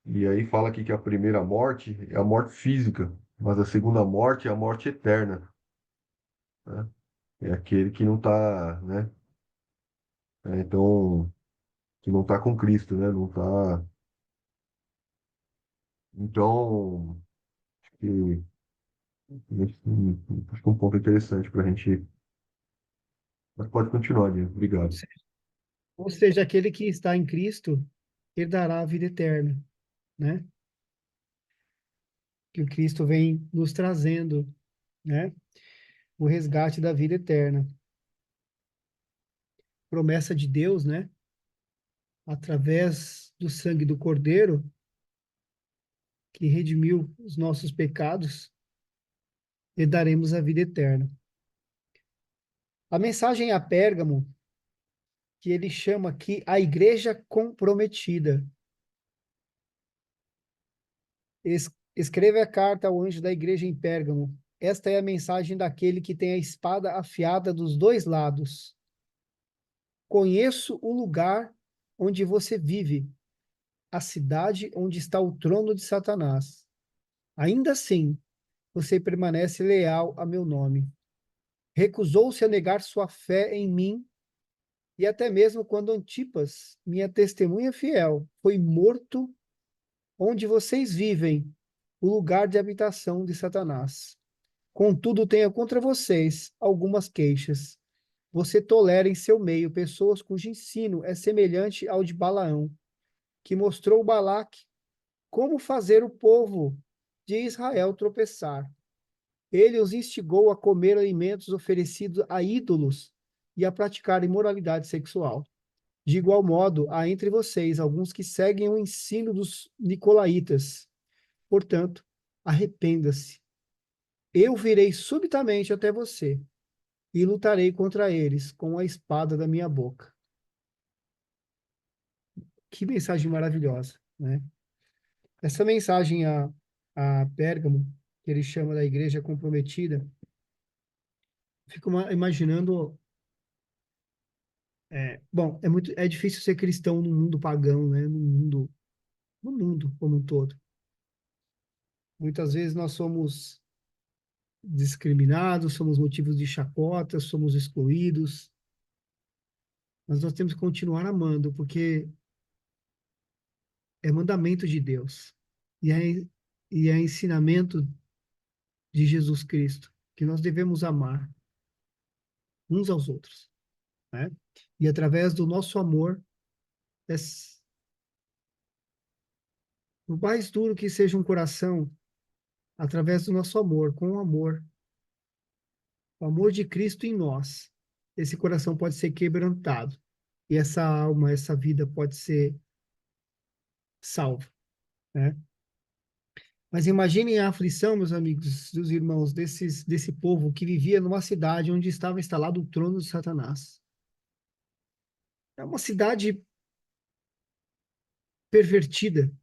E aí fala aqui que a primeira morte é a morte física, mas a segunda morte é a morte eterna, né? É aquele que não está, né? Então, que não está com Cristo, né? Não tá. Então, acho que acho que é um ponto interessante para a gente. Mas pode continuar, Diego. Ou Obrigado. seja, ou seja, aquele que está em Cristo herdará a vida eterna, né? Que o Cristo vem nos trazendo, né? O resgate da vida eterna. Promessa de Deus, né? Através do sangue do Cordeiro, que redimiu os nossos pecados, herdaremos a vida eterna. A mensagem a Pérgamo, que ele chama aqui a igreja comprometida. Escreve a carta ao anjo da igreja em Pérgamo. Esta é a mensagem daquele que tem a espada afiada dos dois lados. Conheço o lugar onde você vive, a cidade onde está o trono de Satanás. Ainda assim, você permanece leal a meu nome. Recusou-se a negar sua fé em mim, e até mesmo quando Antipas, minha testemunha fiel, foi morto onde vocês vivem, o lugar de habitação de Satanás. Contudo, tenho contra vocês algumas queixas. Você tolera em seu meio pessoas cujo ensino é semelhante ao de Balaão, que mostrou Balaque como fazer o povo de Israel tropeçar. Ele os instigou a comer alimentos oferecidos a ídolos e a praticar imoralidade sexual. De igual modo, há entre vocês alguns que seguem o ensino dos nicolaítas. Portanto, arrependa-se. Eu virei subitamente até você e lutarei contra eles com a espada da minha boca. Que mensagem maravilhosa, né? Essa mensagem a Pérgamo, que ele chama da igreja comprometida, fico imaginando. Bom, é difícil ser cristão no mundo pagão, né? No mundo como um todo. Muitas vezes nós somos discriminados, somos motivos de chacota, somos excluídos, mas nós temos que continuar amando, porque é mandamento de Deus e é ensinamento de Jesus Cristo que nós devemos amar uns aos outros, né? E através do nosso amor, por mais duro que seja um coração, através do nosso amor, com o amor de Cristo em nós, esse coração pode ser quebrantado e essa alma, essa vida pode ser salva, né? Mas imaginem a aflição, meus amigos, dos irmãos, desse povo que vivia numa cidade onde estava instalado o trono de Satanás. É uma cidade pervertida,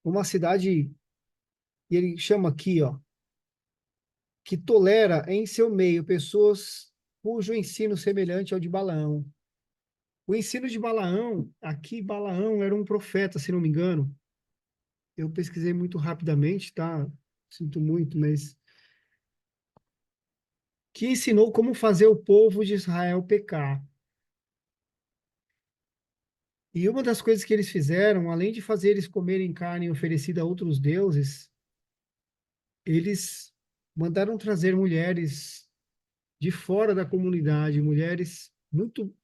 uma cidade, e ele chama aqui, ó, que tolera em seu meio pessoas cujo ensino semelhante ao de Balaão. O ensino de Balaão, aqui Balaão era um profeta, se não me engano. Eu pesquisei muito rapidamente, tá? Sinto muito, mas que ensinou como fazer o povo de Israel pecar. E uma das coisas que eles fizeram, além de fazer eles comerem carne oferecida a outros deuses, eles mandaram trazer mulheres de fora da comunidade, mulheres muito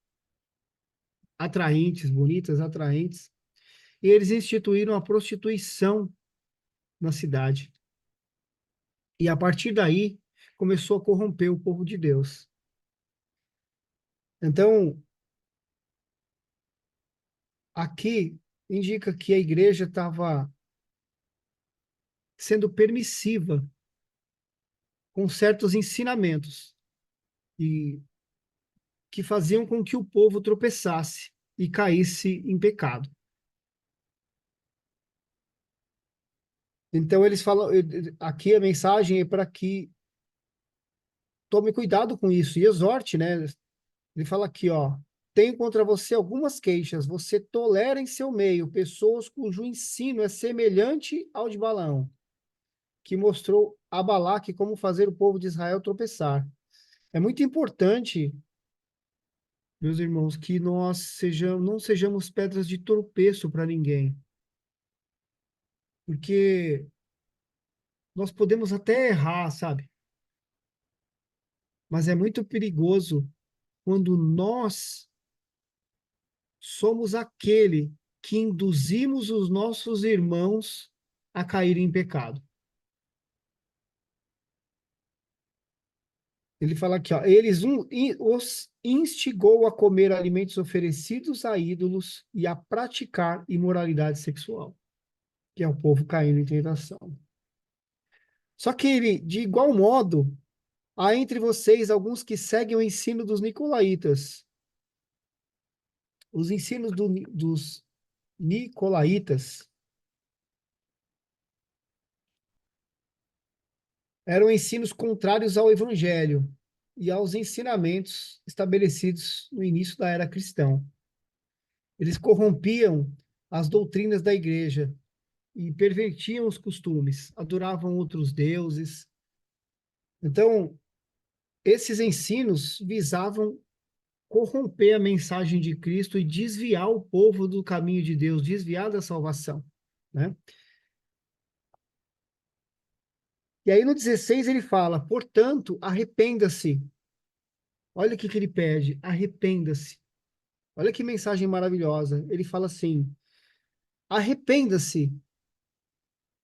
atraentes, bonitas, atraentes, e eles instituíram a prostituição na cidade. E a partir daí começou a corromper o povo de Deus. Então, aqui indica que a igreja estava sendo permissiva com certos ensinamentos e que faziam com que o povo tropeçasse e caísse em pecado. Então eles falam, aqui a mensagem é para que tome cuidado com isso e exorte, né? Ele fala aqui, ó, tenho contra você algumas queixas, você tolera em seu meio pessoas cujo ensino é semelhante ao de Balaão, que mostrou a Balaque como fazer o povo de Israel tropeçar. É muito importante, meus irmãos, que não sejamos pedras de tropeço para ninguém, porque nós podemos até errar, sabe? Mas é muito perigoso quando nós somos aquele que induzimos os nossos irmãos a caírem em pecado. Ele fala aqui, ó, os instigou a comer alimentos oferecidos a ídolos e a praticar imoralidade sexual, que é o povo caindo em tentação. Só que ele, de igual modo, há entre vocês alguns que seguem o ensino dos nicolaítas. Os ensinos dos nicolaítas eram ensinos contrários ao evangelho e aos ensinamentos estabelecidos no início da era cristã. Eles corrompiam as doutrinas da igreja e pervertiam os costumes, adoravam outros deuses. Então, esses ensinos visavam corromper a mensagem de Cristo e desviar o povo do caminho de Deus, desviar da salvação, né? E aí no 16 ele fala, portanto, arrependa-se. Olha o que ele pede, arrependa-se. Olha que mensagem maravilhosa. Ele fala assim, arrependa-se,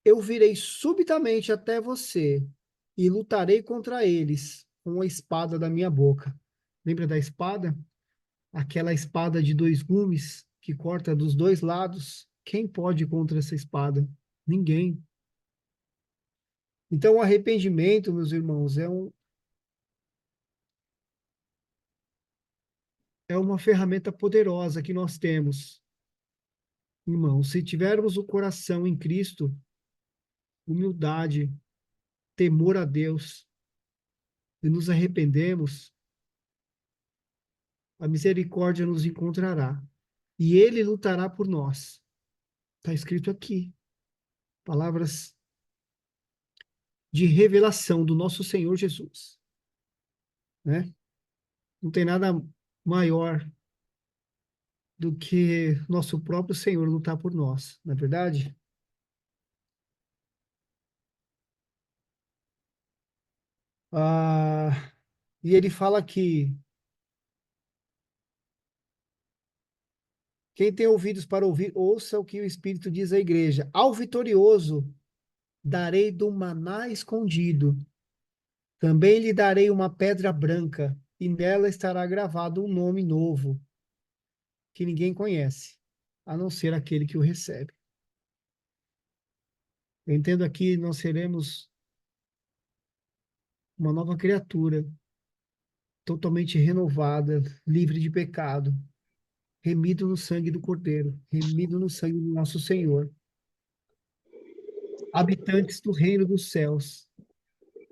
eu virei subitamente até você e lutarei contra eles com a espada da minha boca. Lembra da espada? Aquela espada de dois gumes que corta dos dois lados. Quem pode contra essa espada? Ninguém. Então, o arrependimento, meus irmãos, é uma ferramenta poderosa que nós temos. Irmãos, se tivermos o coração em Cristo, humildade, temor a Deus, e nos arrependemos, a misericórdia nos encontrará. E Ele lutará por nós. Está escrito aqui. Palavras de revelação do nosso Senhor Jesus, né? Não tem nada maior do que nosso próprio Senhor lutar por nós, não é verdade? Ah, e ele fala que quem tem ouvidos para ouvir, ouça o que o Espírito diz à igreja. Ao vitorioso darei do maná escondido. Também lhe darei uma pedra branca, e nela estará gravado um nome novo, que ninguém conhece, a não ser aquele que o recebe. Eu entendo aqui, nós seremos uma nova criatura, totalmente renovada, livre de pecado, remido no sangue do Cordeiro, remido no sangue do nosso Senhor, habitantes do reino dos céus,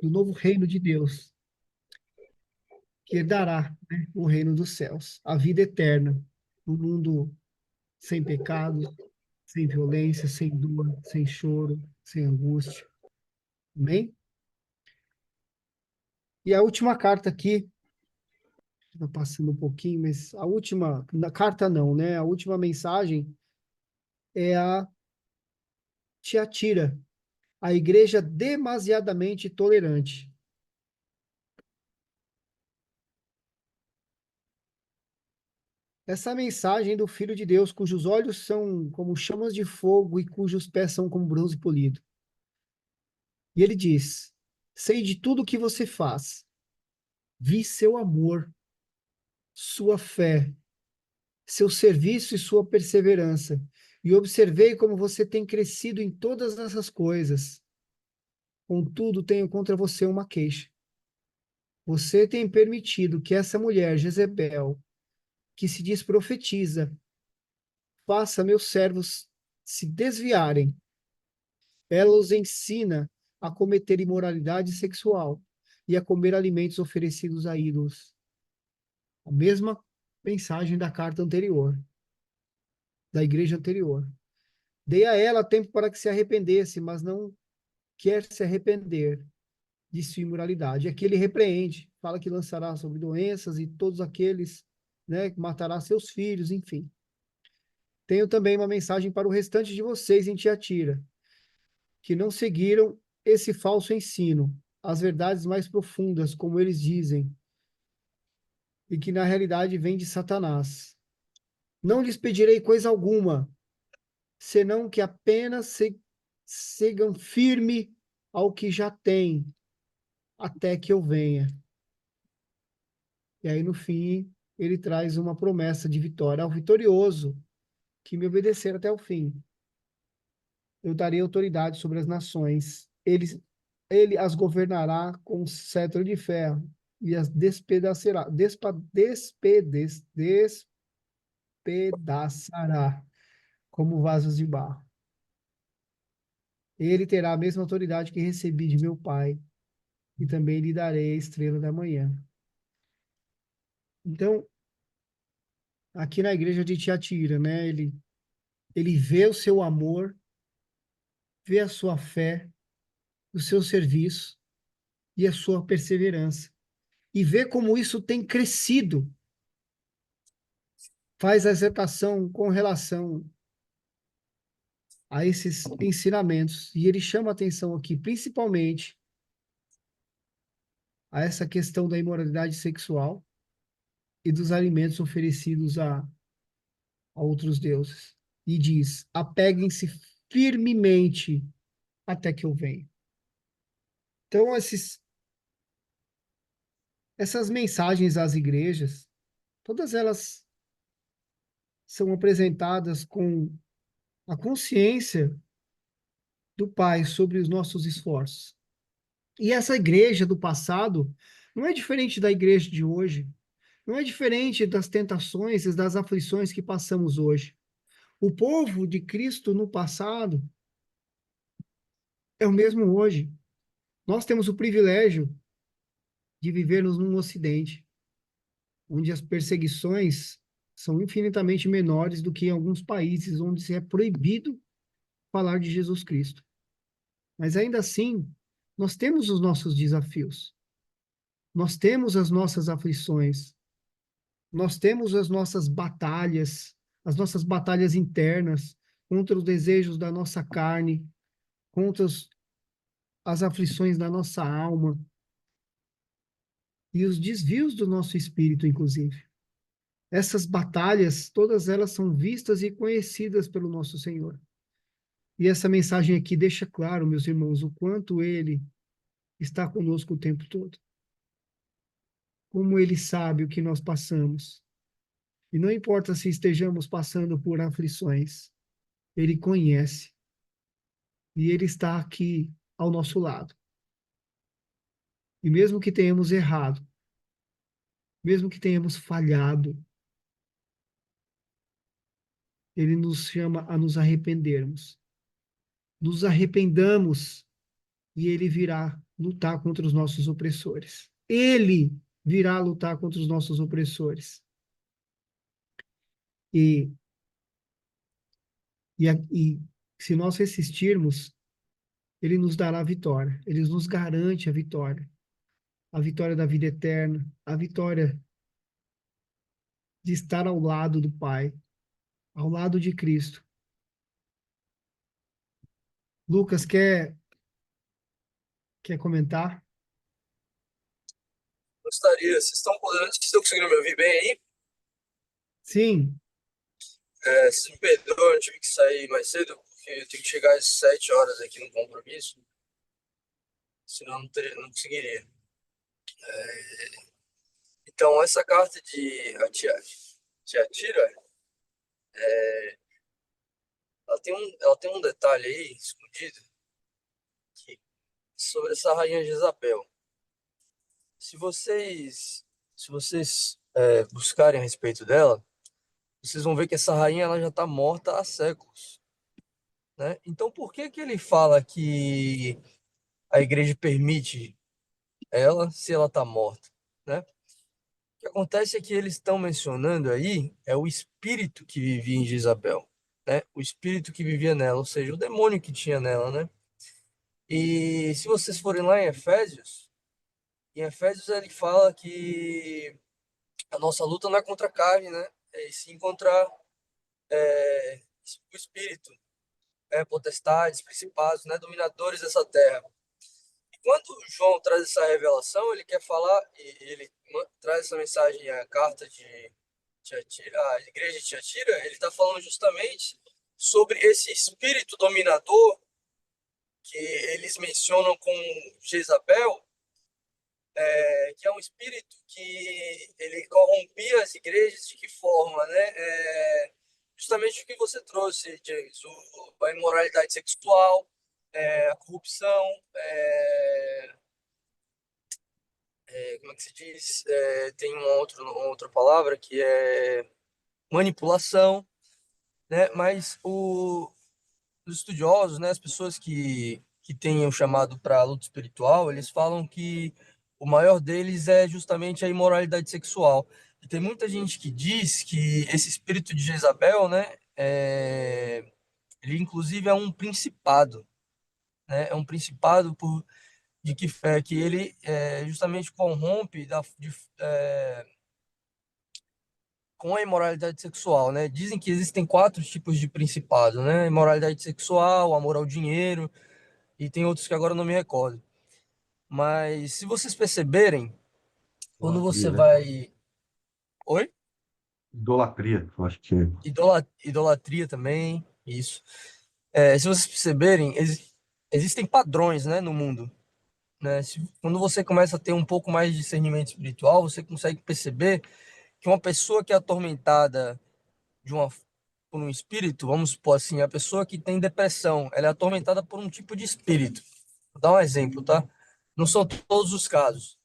do novo reino de Deus, que herdará, né, o reino dos céus, a vida eterna, um mundo sem pecado, sem violência, sem dor, sem choro, sem angústia. Amém? E a última carta aqui, está passando um pouquinho, mas a última, na carta não, né? A última mensagem é a Tiatira, a igreja demasiadamente tolerante. Essa mensagem do Filho de Deus, cujos olhos são como chamas de fogo e cujos pés são como bronze polido. E ele diz: sei de tudo o que você faz, vi seu amor, sua fé, seu serviço e sua perseverança, e observei como você tem crescido em todas essas coisas. Contudo, tenho contra você uma queixa. Você tem permitido que essa mulher, Jezebel, que se diz profetiza, faça meus servos se desviarem. Ela os ensina a cometer imoralidade sexual e a comer alimentos oferecidos a ídolos. A mesma mensagem da carta anterior, da igreja anterior. Dei a ela tempo para que se arrependesse, mas não quer se arrepender de sua imoralidade. Aqui ele repreende, fala que lançará sobre doenças e todos aqueles, né, que matará seus filhos, enfim. Tenho também uma mensagem para o restante de vocês em Tiatira, que não seguiram esse falso ensino, as verdades mais profundas, como eles dizem, e que na realidade vem de Satanás. Não lhes pedirei coisa alguma, senão que apenas sigam firme ao que já têm, até que eu venha. E aí, no fim, ele traz uma promessa de vitória ao vitorioso, que me obedecer até o fim. Eu darei autoridade sobre as nações. Ele as governará com um cetro de ferro e as despedaçará, despedaçará como vasos de barro. Ele terá a mesma autoridade que recebi de meu Pai, e também lhe darei a estrela da manhã. Então, aqui na igreja de Tiatira, né, ele vê o seu amor, vê a sua fé, o seu serviço e a sua perseverança. E vê como isso tem crescido. Faz a exortação com relação a esses ensinamentos. E ele chama atenção aqui, principalmente, a essa questão da imoralidade sexual e dos alimentos oferecidos a outros deuses. E diz: apeguem-se firmemente até que eu venha. Então, essas mensagens às igrejas, todas elas são apresentadas com a consciência do Pai sobre os nossos esforços. E essa igreja do passado não é diferente da igreja de hoje, não é diferente das tentações e das aflições que passamos hoje. O povo de Cristo no passado é o mesmo hoje. Nós temos o privilégio de vivermos num Ocidente, onde as perseguições são infinitamente menores do que em alguns países onde se é proibido falar de Jesus Cristo. Mas ainda assim, nós temos os nossos desafios, nós temos as nossas aflições, nós temos as nossas batalhas internas contra os desejos da nossa carne, contra as aflições da nossa alma e os desvios do nosso espírito, inclusive. Essas batalhas, todas elas são vistas e conhecidas pelo nosso Senhor. E essa mensagem aqui deixa claro, meus irmãos, o quanto Ele está conosco o tempo todo. Como Ele sabe o que nós passamos. E não importa se estejamos passando por aflições, Ele conhece. E Ele está aqui ao nosso lado. E mesmo que tenhamos errado, mesmo que tenhamos falhado, Ele nos chama a nos arrependermos. Nos arrependamos e Ele virá lutar contra os nossos opressores. Ele virá lutar contra os nossos opressores. E, e se nós resistirmos, Ele nos dará a vitória. Ele nos garante a vitória. A vitória da vida eterna, a vitória de estar ao lado do Pai, ao lado de Cristo. Lucas, quer comentar? Gostaria, vocês estão conseguindo me ouvir bem aí? Sim, Se me perdoam, eu tive que sair mais cedo, porque eu tenho que chegar às 7 horas aqui no compromisso, senão não conseguiria. Então, essa carta de Tiatira, ela tem um detalhe aí, escondido, que, sobre essa rainha Jezabel. Se vocês buscarem a respeito dela, vocês vão ver que essa rainha ela já está morta há séculos, né? Então, por que que ele fala que a igreja permite ela se ela está morta, né? O que acontece é que eles estão mencionando aí é o espírito que vivia em Jezabel, né? O espírito que vivia nela, ou seja, o demônio que tinha nela, né? E se vocês forem lá em Efésios ele fala que a nossa luta não é contra a carne, né? E sim contra o espírito, potestades, principados, né? Dominadores dessa terra. E quando João traz essa revelação, ele quer falar, e ele traz essa mensagem, a carta de Tiatira, a igreja de Tiatira, ele está falando justamente sobre esse espírito dominador que eles mencionam com Jezabel, que é um espírito que ele corrompia as igrejas de que forma, né? Justamente o que você trouxe, James, a imoralidade sexual, a corrupção, como é que se diz? Tem uma outra palavra que é manipulação, né? Mas os estudiosos, né, as pessoas que têm o chamado para a luta espiritual, eles falam que o maior deles é justamente a imoralidade sexual. E tem muita gente que diz que esse espírito de Jezabel, né, ele inclusive é um principado, né, é um principado que ele justamente corrompe com a imoralidade sexual, né? Dizem que existem 4 tipos de principado, né? Imoralidade sexual, amor ao dinheiro, e tem outros que agora eu não me recordo. Mas se vocês perceberem, quando você Idolatria, né? vai. Oi? Idolatria, eu acho que é. Idolatria também, isso. Se vocês perceberem, existem padrões, né, no mundo, né? Quando você começa a ter um pouco mais de discernimento espiritual, você consegue perceber que uma pessoa que é atormentada de uma, por um espírito, vamos supor assim, a pessoa que tem depressão, ela é atormentada por um tipo de espírito. Vou dar um exemplo, tá? Não são todos os casos,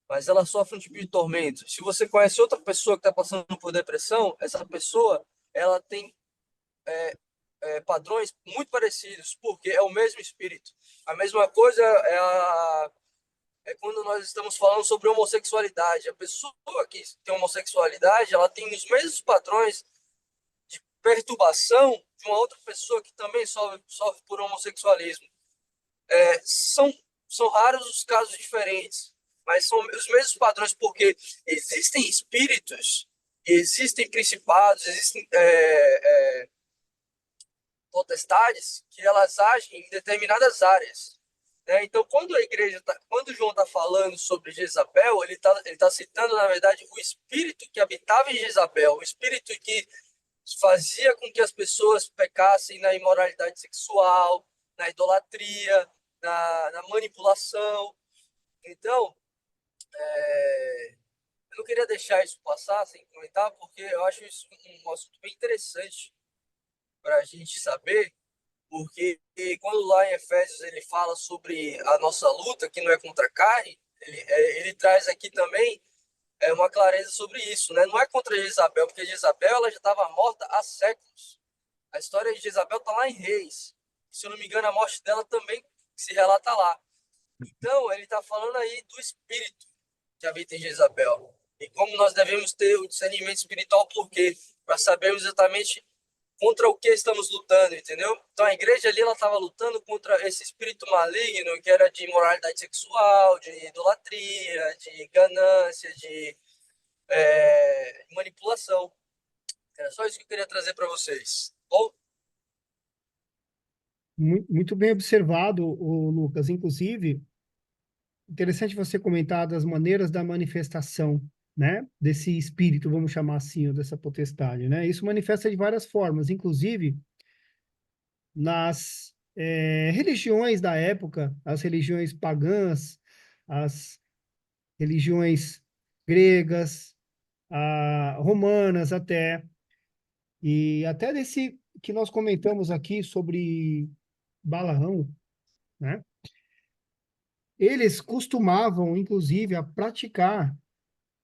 mas ela sofre um tipo de tormento. Se você conhece outra pessoa que está passando por depressão, essa pessoa ela tem padrões muito parecidos, porque é o mesmo espírito. A mesma coisa é quando nós estamos falando sobre homossexualidade. A pessoa que tem homossexualidade, ela tem os mesmos padrões de perturbação de uma outra pessoa que também sofre por homossexualismo. São, são raros os casos diferentes, mas são os mesmos padrões, porque existem espíritos, existem principados, existem potestades que elas agem em determinadas áreas. Né? Então, quando João está falando sobre Jezabel, ele tá citando, na verdade, o espírito que habitava em Jezabel, o espírito que fazia com que as pessoas pecassem na imoralidade sexual, na idolatria, na manipulação. Então, eu não queria deixar isso passar sem comentar, porque eu acho isso um assunto bem interessante para a gente saber, porque quando lá em Efésios ele fala sobre a nossa luta, que não é contra a carne, ele traz aqui também uma clareza sobre isso, né? Não é contra Jezabel, porque Jezabel ela já estava morta há séculos. A história de Jezabel está lá em Reis. Se eu não me engano, a morte dela também se relata lá. Então, ele está falando aí do espírito que habita em Jezabel. E como nós devemos ter o discernimento espiritual, por quê? Para sabermos exatamente contra o que estamos lutando, entendeu? Então, a igreja ali, ela estava lutando contra esse espírito maligno, que era de imoralidade sexual, de idolatria, de ganância, de manipulação. Era só isso que eu queria trazer para vocês. Bom, Muito bem observado, o Lucas. Inclusive, interessante você comentar das maneiras da manifestação, né, desse espírito, vamos chamar assim, ou dessa potestade, né? Isso manifesta de várias formas, inclusive nas religiões da época, as religiões pagãs, as religiões gregas, romanas até, e até desse que nós comentamos aqui sobre Balaão, né? Eles costumavam, inclusive, a praticar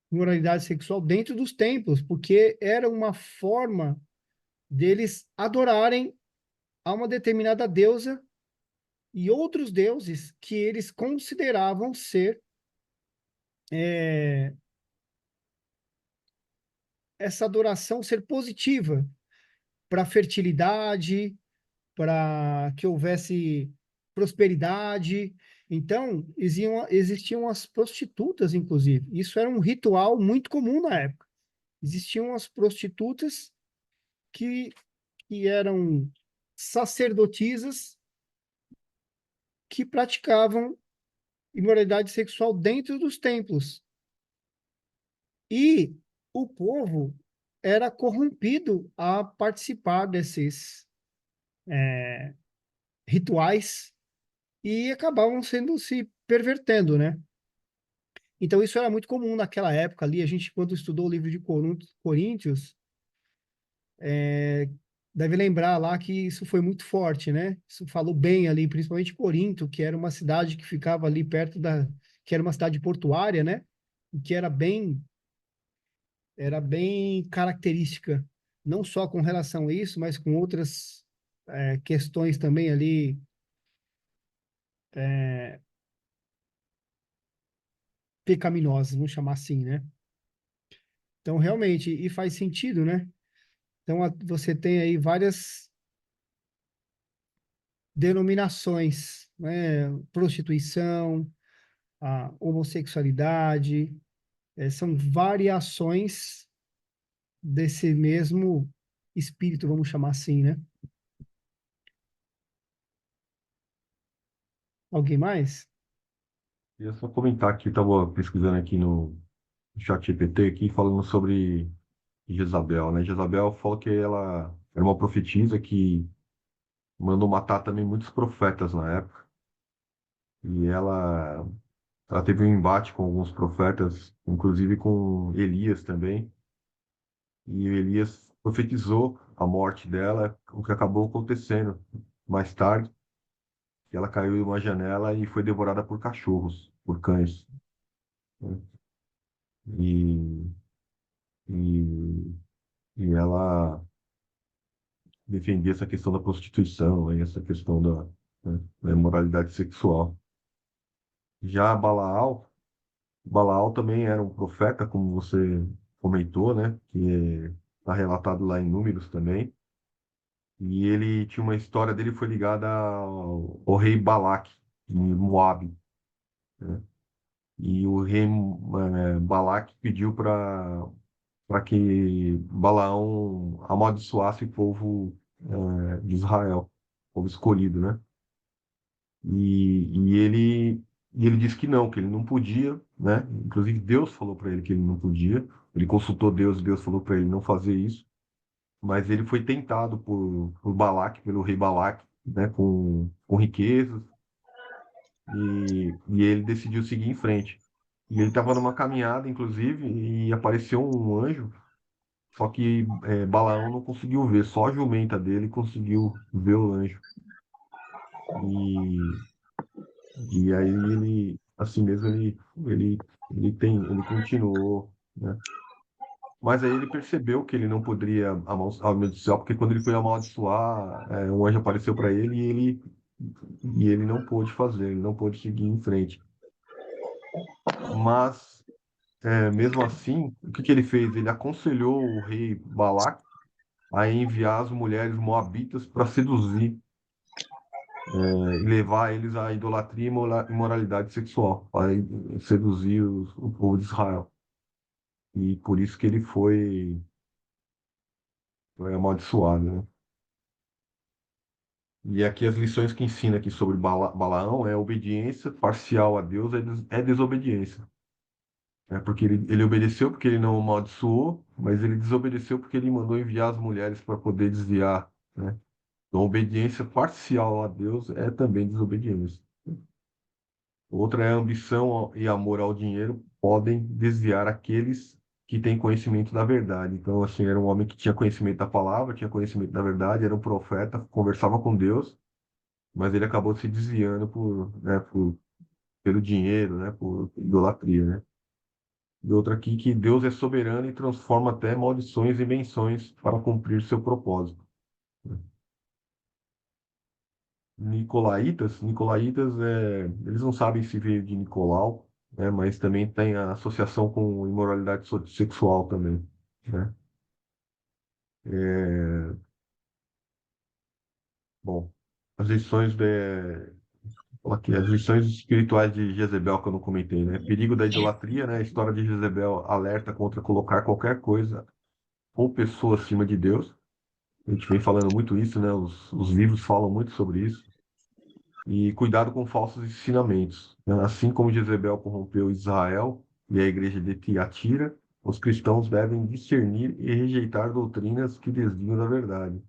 moralidade sexual dentro dos templos, porque era uma forma deles adorarem a uma determinada deusa e outros deuses que eles consideravam ser essa adoração ser positiva para a fertilidade, para que houvesse prosperidade. Então, existiam as prostitutas, inclusive. Isso era um ritual muito comum na época. Existiam as prostitutas que, que eram sacerdotisas que praticavam imoralidade sexual dentro dos templos. E o povo era corrompido a participar desses rituais e acabavam sendo se pervertendo, né? Então isso era muito comum naquela época ali. A gente, quando estudou o livro de Coríntios, deve lembrar lá que isso foi muito forte, né? Isso falou bem ali, principalmente Corinto, que era uma cidade que ficava ali perto que era uma cidade portuária, né? E que era bem característica, não só com relação a isso, mas com outras questões também ali pecaminosas, vamos chamar assim, né? Então, realmente, e faz sentido, né? Então, você tem aí várias denominações, né? Prostituição, a homossexualidade, são variações desse mesmo espírito, vamos chamar assim, né? Alguém mais? Queria só comentar que estava pesquisando aqui no ChatGPT aqui falando sobre Jezabel, né? Jezabel falou que ela era uma profetisa que mandou matar também muitos profetas na época. E ela teve um embate com alguns profetas, inclusive com Elias também. E Elias profetizou a morte dela, o que acabou acontecendo mais tarde. que ela caiu de uma janela e foi devorada por cachorros, por cães, né? E, e, e ela defendia essa questão da prostituição, e essa questão né, da imoralidade sexual. Já Balaal também era um profeta, como você comentou, né? Que está relatado lá em Números também. E ele tinha uma história dele foi ligada ao rei Balaque, em Moabe, né? E o rei Balaque pediu para que Balaão amaldiçoasse o povo de Israel, o povo escolhido, né? E ele disse que ele não podia, né? Inclusive Deus falou para ele que ele não podia. Ele consultou Deus, Deus falou para ele não fazer isso. Mas ele foi tentado por Balaque, pelo rei Balaque, né? Com riquezas, e ele decidiu seguir em frente. E ele estava numa caminhada, inclusive, e apareceu um anjo. Só que Balaão não conseguiu ver, só a jumenta dele conseguiu ver o anjo. E E aí ele, assim mesmo, ele continuou, né? Mas aí ele percebeu que ele não poderia amaldiçoar, porque quando ele foi amaldiçoar, um anjo apareceu para ele e ele não pôde fazer, ele não pôde seguir em frente. Mas, mesmo assim, o que que ele fez? Ele aconselhou o rei Balac a enviar as mulheres moabitas para seduzir e levar eles à idolatria e imoralidade sexual, para seduzir o povo de Israel. E por isso que ele foi amaldiçoado, né? E aqui as lições que ensina aqui sobre Balaão é obediência parcial a Deus é desobediência. Porque ele obedeceu porque ele não amaldiçoou, mas ele desobedeceu porque ele mandou enviar as mulheres para poder desviar, né? Então, obediência parcial a Deus é também desobediência. Outra é a ambição e amor ao dinheiro podem desviar aqueles que têm conhecimento da verdade. Então, assim, era um homem que tinha conhecimento da palavra, tinha conhecimento da verdade, era um profeta, conversava com Deus, mas ele acabou se desviando pelo dinheiro, né, por idolatria, né? E outra aqui que Deus é soberano e transforma até maldições em benções para cumprir seu propósito. Nicolaítas, eles não sabem se veio de Nicolau, né, mas também tem a associação com imoralidade sexual também, né? É, bom, as lições aqui, as lições espirituais de Jezebel que eu não comentei, né? Perigo da idolatria, né? A história de Jezebel alerta contra colocar qualquer coisa ou pessoa acima de Deus. A gente vem falando muito isso, né? Os livros falam muito sobre isso. E cuidado com falsos ensinamentos, né? Assim como Jezebel corrompeu Israel e a igreja de Tiatira, os cristãos devem discernir e rejeitar doutrinas que desviam da verdade.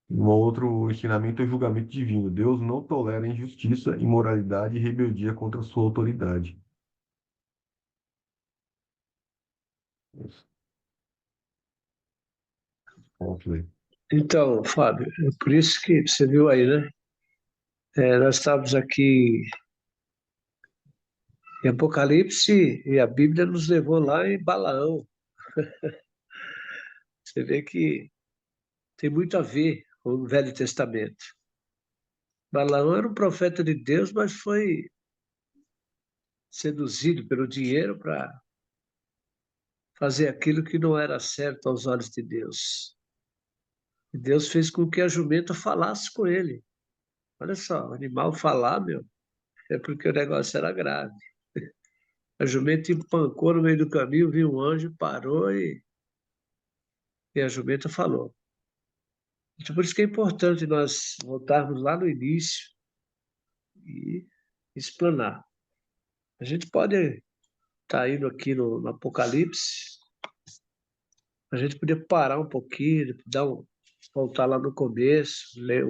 Um outro ensinamento é o julgamento divino. Deus não tolera injustiça, imoralidade e rebeldia contra a sua autoridade. Esse ponto aí. Então, Fábio, é por isso que você viu aí, né? Nós estávamos aqui em Apocalipse e a Bíblia nos levou lá em Balaão. Você vê que tem muito a ver com o Velho Testamento. Balaão era um profeta de Deus, mas foi seduzido pelo dinheiro para fazer aquilo que não era certo aos olhos de Deus. E Deus fez com que a jumenta falasse com ele. Olha só, o animal falar, meu, é porque o negócio era grave. A jumenta empancou no meio do caminho, viu um anjo, parou e a jumenta falou. Então, por isso que é importante nós voltarmos lá no início e explanar. A gente pode estar indo aqui no Apocalipse, a gente podia parar um pouquinho, voltar lá no começo, ler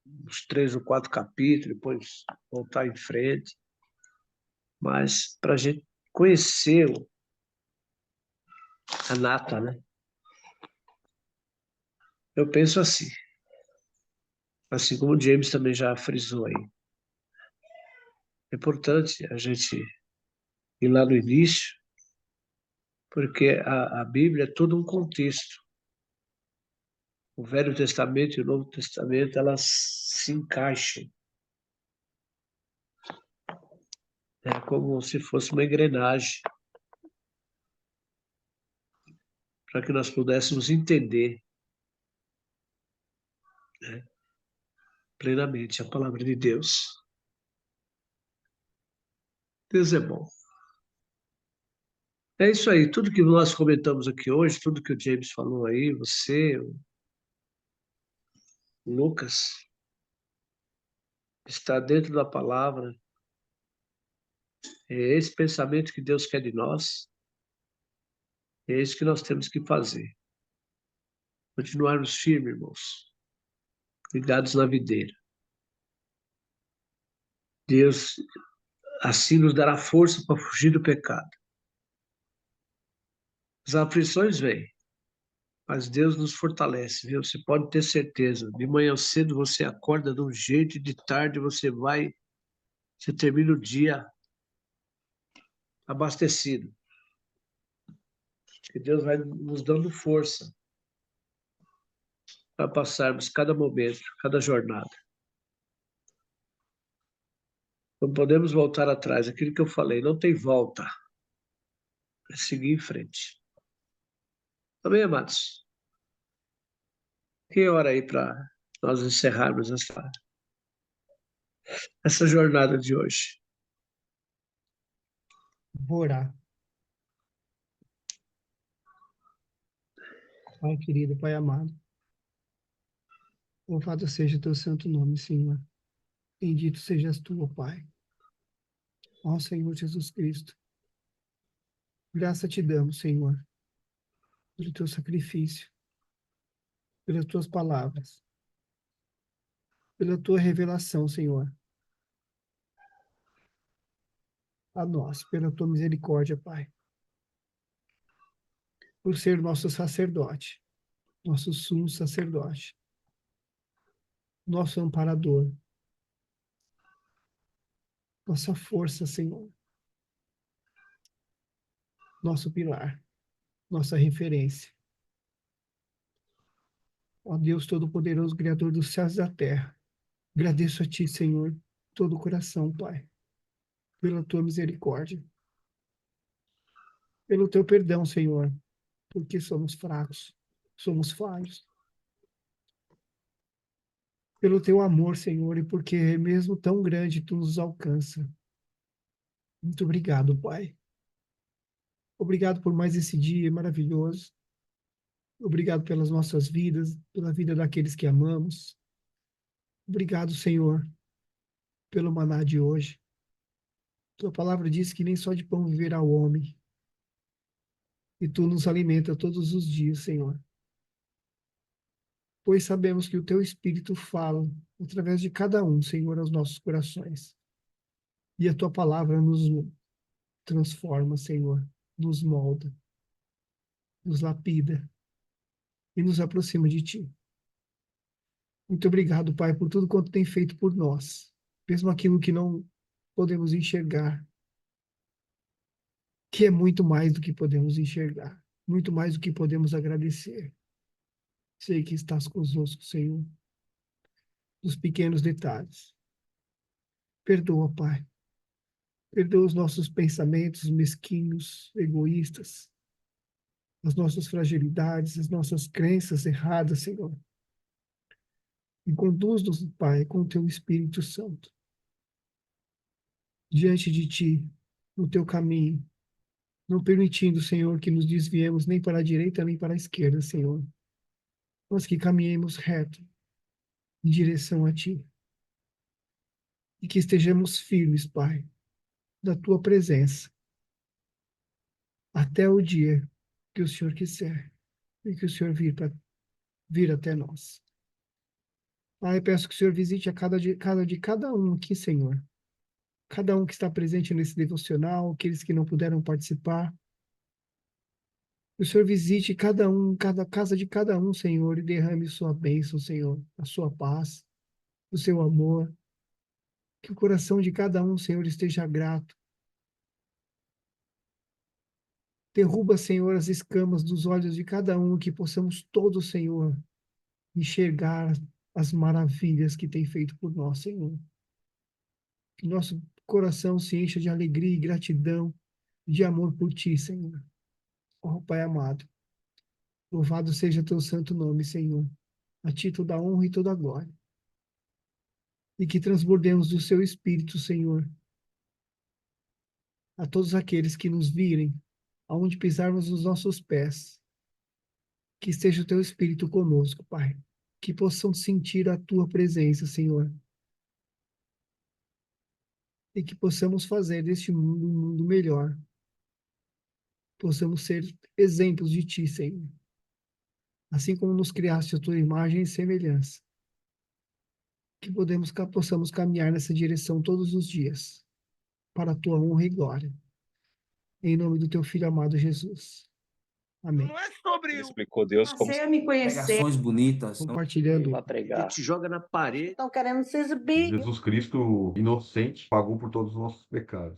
uns 3 ou 4 capítulos, depois voltar em frente. Mas para a gente conhecer a nata, né? Eu penso assim, Assim como o James também já frisou aí. É importante a gente ir lá no início, porque a Bíblia é todo um contexto. O Velho Testamento e o Novo Testamento, elas se encaixam. É como se fosse uma engrenagem, para que nós pudéssemos entender, né, plenamente a palavra de Deus. Deus é bom. É isso aí, tudo que nós comentamos aqui hoje, tudo que o James falou aí, você, o Lucas, está dentro da palavra. É esse pensamento que Deus quer de nós. É isso que nós temos que fazer. Continuarmos firmes, irmãos, ligados na videira. Deus assim nos dará força para fugir do pecado. As aflições vêm, mas Deus nos fortalece, viu? Você pode ter certeza. De manhã cedo você acorda de um jeito e de tarde você termina o dia abastecido. Que Deus vai nos dando força para passarmos cada momento, cada jornada. Não podemos voltar atrás. Aquilo que eu falei, não tem volta. É seguir em frente. Amém, amados? Que hora aí para nós encerrarmos essa jornada de hoje? Vou orar. Pai querido, Pai amado, louvado seja o teu santo nome, Senhor. Bendito sejas tu, ó Pai. Ó Senhor Jesus Cristo, graça te damos, Senhor, pelo teu sacrifício, pelas tuas palavras, pela tua revelação, Senhor, a nós, pela tua misericórdia, Pai, por ser nosso sacerdote, nosso sumo sacerdote, nosso amparador, nossa força, Senhor, nosso pilar, nossa referência. Ó Deus Todo-Poderoso, Criador dos céus e da terra, agradeço a Ti, Senhor, todo o coração, Pai, pela Tua misericórdia, pelo Teu perdão, Senhor, porque somos fracos, somos falhos, pelo Teu amor, Senhor, e porque mesmo tão grande Tu nos alcança. Muito obrigado, Pai. Obrigado por mais esse dia maravilhoso. Obrigado pelas nossas vidas, pela vida daqueles que amamos. Obrigado, Senhor, pelo maná de hoje. Tua palavra diz que nem só de pão viverá o homem. E tu nos alimenta todos os dias, Senhor. Pois sabemos que o teu Espírito fala através de cada um, Senhor, aos nossos corações. E a tua palavra nos transforma, Senhor, nos molda, nos lapida e nos aproxima de ti. Muito obrigado, Pai, por tudo quanto tem feito por nós, mesmo aquilo que não podemos enxergar, que é muito mais do que podemos enxergar, muito mais do que podemos agradecer. Sei que estás conosco, Senhor, nos pequenos detalhes. Perdoa, Pai. Perdoa os nossos pensamentos mesquinhos, egoístas, as nossas fragilidades, as nossas crenças erradas, Senhor. E conduz-nos, Pai, com o teu Espírito Santo diante de ti, no teu caminho, não permitindo, Senhor, que nos desviemos nem para a direita nem para a esquerda, Senhor, mas que caminhemos reto em direção a ti e que estejamos firmes, Pai, da tua presença até o dia que o Senhor quiser e que o Senhor vir até nós. Pai, peço que o Senhor visite a cada um aqui, Senhor. Cada um que está presente nesse devocional, aqueles que não puderam participar. Que o Senhor visite cada um, cada casa de cada um, Senhor, e derrame sua bênção, Senhor, a sua paz, do seu amor. Que o coração de cada um, Senhor, esteja grato. Derruba, Senhor, as escamas dos olhos de cada um, que possamos todos, Senhor, enxergar as maravilhas que tem feito por nós, Senhor. Que nosso coração se encha de alegria e gratidão, de amor por Ti, Senhor. Ó Pai amado, louvado seja Teu santo nome, Senhor. A Ti toda a honra e toda a glória. E que transbordemos do Seu Espírito, Senhor, a todos aqueles que nos virem, aonde pisarmos os nossos pés. Que esteja o Teu Espírito conosco, Pai. Que possam sentir a Tua presença, Senhor. E que possamos fazer deste mundo um mundo melhor. Possamos ser exemplos de Ti, Senhor. Assim como nos criaste a Tua imagem e semelhança. Que possamos caminhar nessa direção todos os dias, para a Tua honra e glória. Em nome do Teu Filho amado Jesus. Amém. Não é sobre Ele o explicou Deus como Passei a me conhecer. Pregações bonitas. Compartilhando. Para Ele pregar. te joga na parede. Estão querendo se exibir. Jesus Cristo, inocente, pagou por todos os nossos pecados.